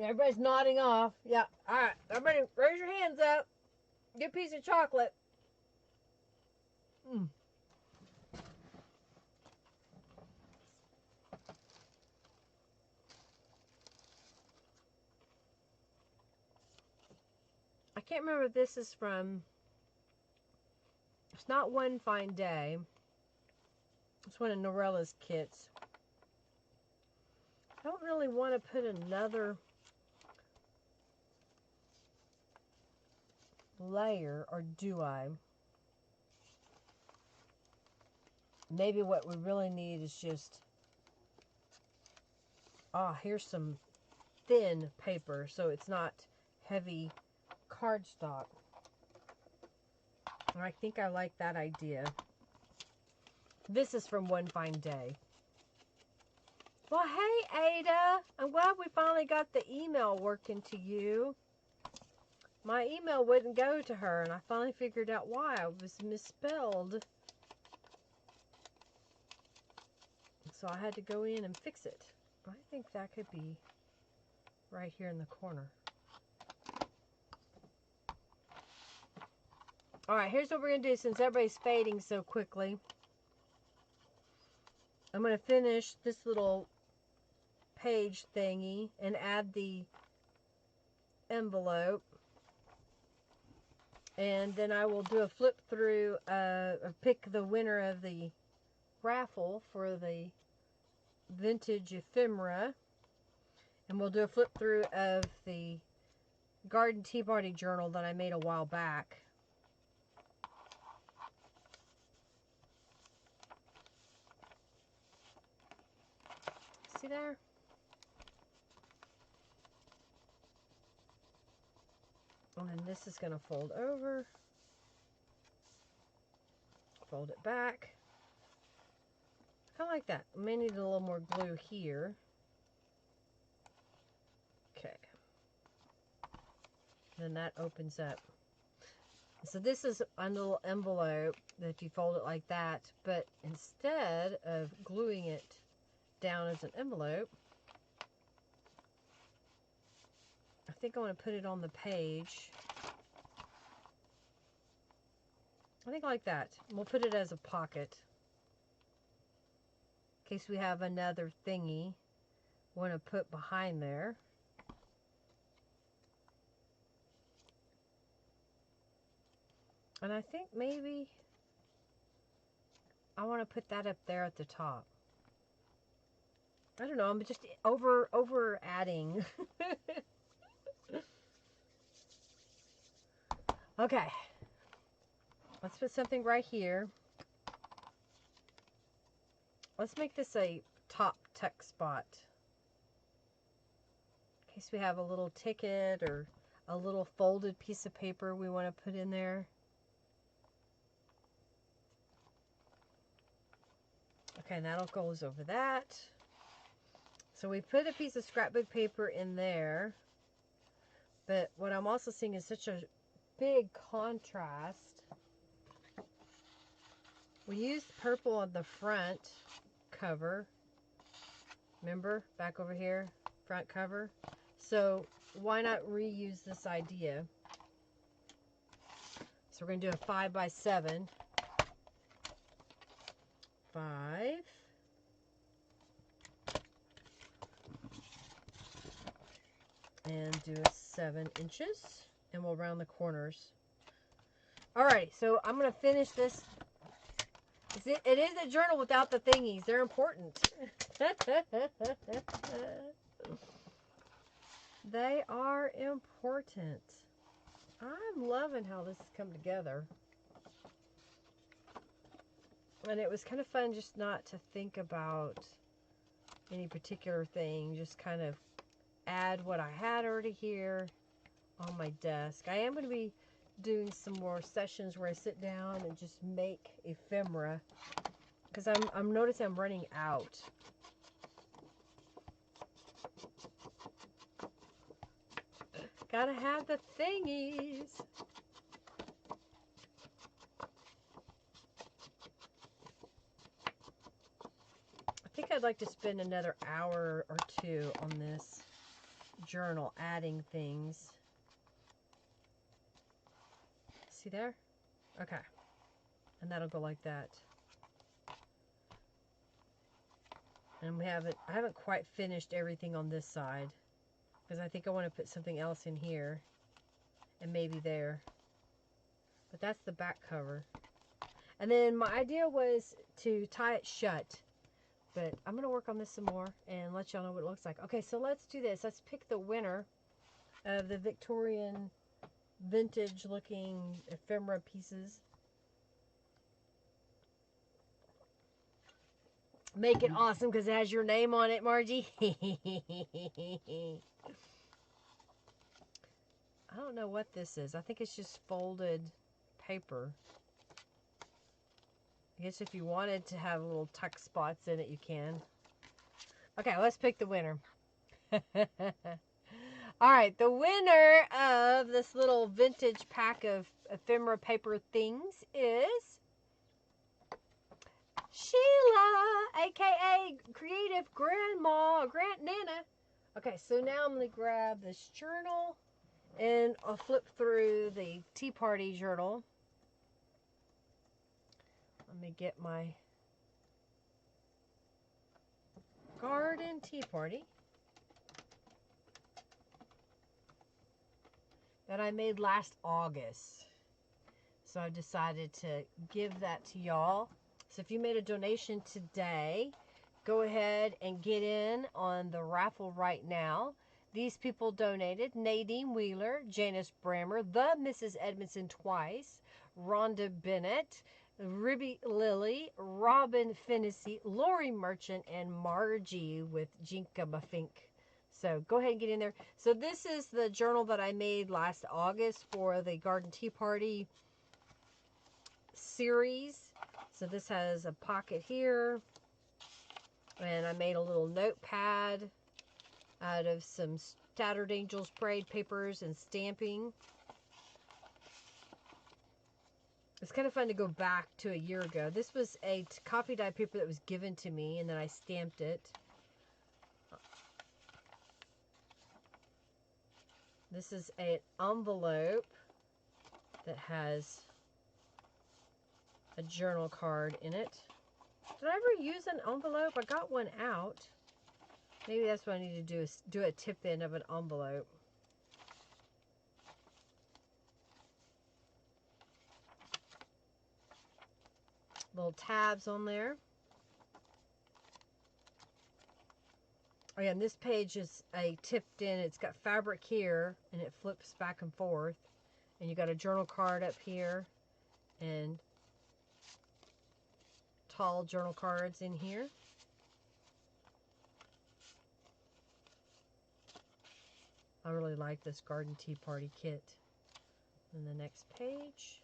Everybody's nodding off. Yeah, all right. Everybody raise your hands up. Get a piece of chocolate. I can't remember if this is from. It's not One Fine Day. It's one of Norella's kits. I don't really want to put another layer, or do I? Maybe what we really need is just, here's some thin paper so it's not heavy cardstock. I think I like that idea. This is from One Fine Day. Well, hey, Ada. I'm glad we finally got the email working to you. My email wouldn't go to her, and I finally figured out why. It was misspelled. So I had to go in and fix it. I think that could be right here in the corner. All right, here's what we're going to do since everybody's fading so quickly. I'm going to finish this little page thingy and add the envelope. And then I will do a flip through, pick the winner of the raffle for the vintage ephemera. And we'll do a flip through of the Garden Tea Party journal that I made a while back. See there? And then this is going to fold over. Fold it back. I like that. I may need a little more glue here. Okay. Then that opens up. So this is a little envelope that if you fold it like that, but instead of gluing it down as an envelope, I think I want to put it on the page. I think like that. We'll put it as a pocket. In case we have another thingy we want to put behind there. And I think maybe I want to put that up there at the top. I don't know, I'm just over adding. Okay. Let's put something right here. Let's make this a top tuck spot. In case we have a little ticket or a little folded piece of paper we want to put in there. Okay, and that'll goes over that. So we put a piece of scrapbook paper in there. But what I'm also seeing is such a big contrast. We used purple on the front cover. Remember? Back over here, front cover. So why not reuse this idea? So we're going to do a 5 by 7. 5. And do a 7 inches. And we'll round the corners. Alright, so I'm going to finish this. It is a journal without the thingies. They're important. They are important. I'm loving how this has come together. And it was kind of fun just not to think about any particular thing. Just kind of add what I had already here on my desk. I am going to be doing some more sessions where I sit down and just make ephemera. Because I'm noticing I'm running out. Gotta have the thingies. I think I'd like to spend another hour or two on this journal, adding things. See there? Okay. And that'll go like that. And I haven't quite finished everything on this side. Because I think I want to put something else in here. And maybe there. But that's the back cover. And then my idea was to tie it shut. But I'm going to work on this some more and let y'all know what it looks like. Okay, so let's do this. Let's pick the winner of the Victorian vintage looking ephemera pieces. Make it awesome because it has your name on it, Margie. I don't know what this is. I think it's just folded paper. I guess if you wanted to have little tuck spots in it, you can. Okay, let's pick the winner. Alright, the winner of this little vintage pack of ephemera paper things is Sheila, aka Creative Grandma, Grand Nana. Okay, so now I'm going to grab this journal and I'll flip through the Tea Party journal. Let me get my Garden Tea Party that I made last August. So I decided to give that to y'all. So if you made a donation today, go ahead and get in on the raffle right now. These people donated: Nadine Wheeler, Janice Brammer, the Mrs. Edmondson twice, Rhonda Bennett, Ribby Lilly, Robin Finnessy, Lori Merchant, and Margie with Jinka Mafink. So go ahead and get in there. So this is the journal that I made last August for the Garden Tea Party series. So this has a pocket here. And I made a little notepad out of some Scattered Angels braid papers and stamping. It's kind of fun to go back to a year ago. This was a coffee dye paper that was given to me, and then I stamped it. This is an envelope that has a journal card in it. Did I ever use an envelope? I got one out. Maybe that's what I need to do, is do a tip in of an envelope. Little tabs on there. Oh yeah, and this page is a tipped in. It's got fabric here, and it flips back and forth. And you got a journal card up here, and tall journal cards in here. I really like this Garden Tea Party kit. And the next page.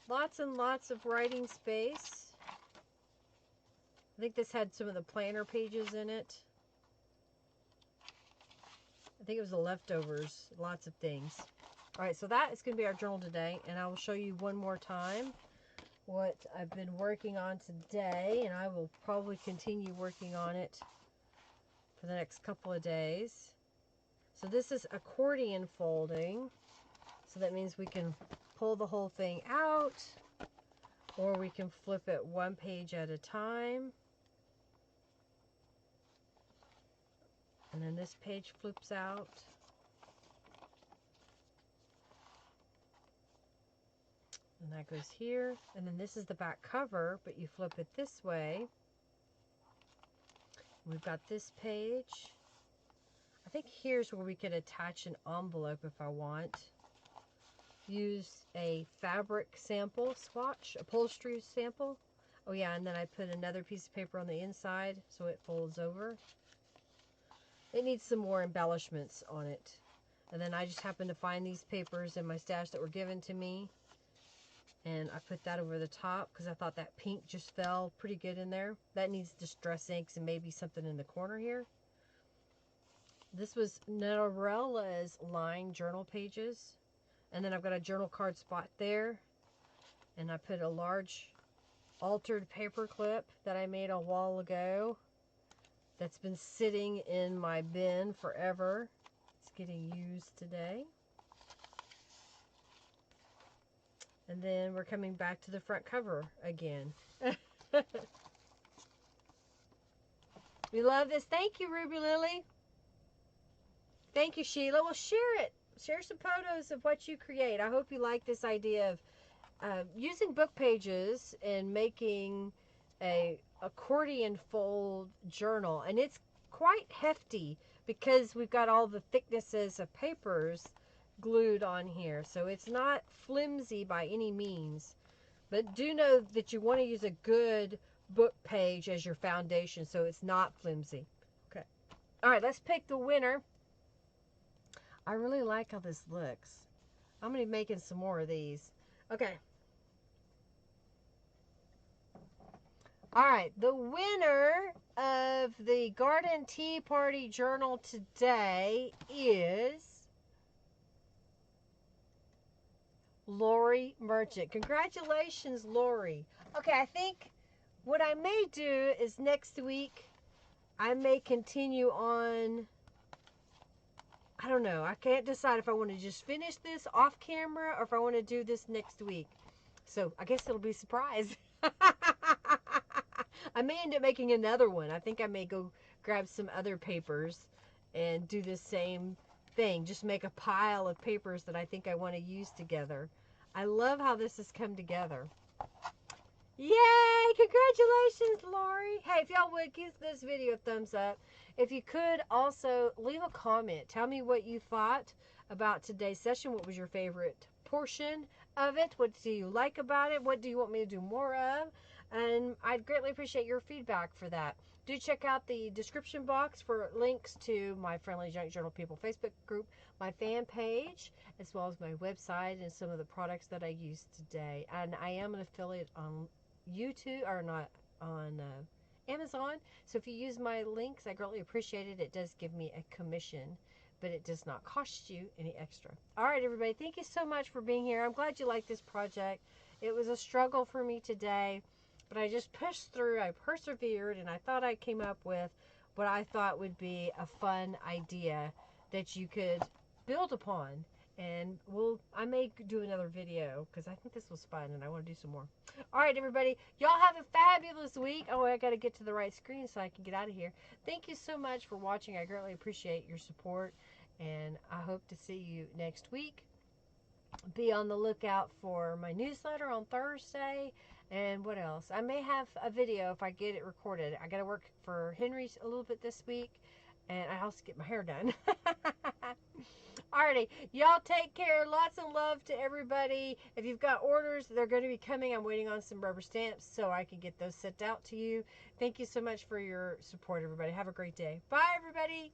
Lots and lots of writing space. I think this had some of the planner pages in it. I think it was the leftovers. Lots of things. Alright, so that is going to be our journal today. And I will show you one more time what I've been working on today. And I will probably continue working on it for the next couple of days. So this is accordion folding. So that means we can pull the whole thing out, or we can flip it one page at a time. And then this page flips out. And that goes here. And then this is the back cover, but you flip it this way. We've got this page. I think here's where we could attach an envelope if I want. Use a fabric sample swatch, upholstery sample. Oh yeah, and then I put another piece of paper on the inside so it folds over. It needs some more embellishments on it. And then I just happened to find these papers in my stash that were given to me. And I put that over the top because I thought that pink just fell pretty good in there. That needs distress inks and maybe something in the corner here. This was Narella's line journal pages. And then I've got a journal card spot there. And I put a large altered paper clip that I made a while ago. That's been sitting in my bin forever. It's getting used today. And then we're coming back to the front cover again. We love this. Thank you, Ruby Lily. Thank you, Sheila. Well, share it. Share some photos of what you create. I hope you like this idea of using book pages and making a accordion fold journal. And it's quite hefty because we've got all the thicknesses of papers glued on here. So it's not flimsy by any means. But do know that you want to use a good book page as your foundation so it's not flimsy. Okay. All right, let's pick the winner. I really like how this looks. I'm going to be making some more of these. Okay. All right. The winner of the Garden Tea Party Journal today is Lori Merchant. Congratulations, Lori. Okay, I think what I may do is next week I may continue on. I don't know. I can't decide if I want to just finish this off camera or if I want to do this next week. So I guess it'll be a surprise. I may end up making another one. I think I may go grab some other papers and do the same thing. Just make a pile of papers that I think I want to use together. I love how this has come together. Yay! Congratulations, Lori. Hey, if y'all would, give this video a thumbs up. If you could, also leave a comment. Tell me what you thought about today's session. What was your favorite portion of it? What do you like about it? What do you want me to do more of? And I'd greatly appreciate your feedback for that. Do check out the description box for links to my Friendly Junk Journal People Facebook group, my fan page, as well as my website and some of the products that I used today. And I am an affiliate on YouTube, or not, on Amazon. So if you use my links, I greatly appreciate it. It does give me a commission. but it does not cost you any extra. All right, everybody, thank you so much for being here. I'm glad you liked this project. It was a struggle for me today, but I just pushed through. I persevered, and I thought I came up with what I thought would be a fun idea that you could build upon. And I may do another video because I think this was fun and I want to do some more. All right, everybody. Y'all have a fabulous week. Oh, I got to get to the right screen so I can get out of here. Thank you so much for watching. I greatly appreciate your support. And I hope to see you next week. Be on the lookout for my newsletter on Thursday. And what else? I may have a video if I get it recorded. I got to work for Henry's a little bit this week. And I also get my hair done. Alrighty, y'all take care. Lots of love to everybody. If you've got orders, they're going to be coming. I'm waiting on some rubber stamps so I can get those sent out to you. Thank you so much for your support, everybody. Have a great day. Bye, everybody.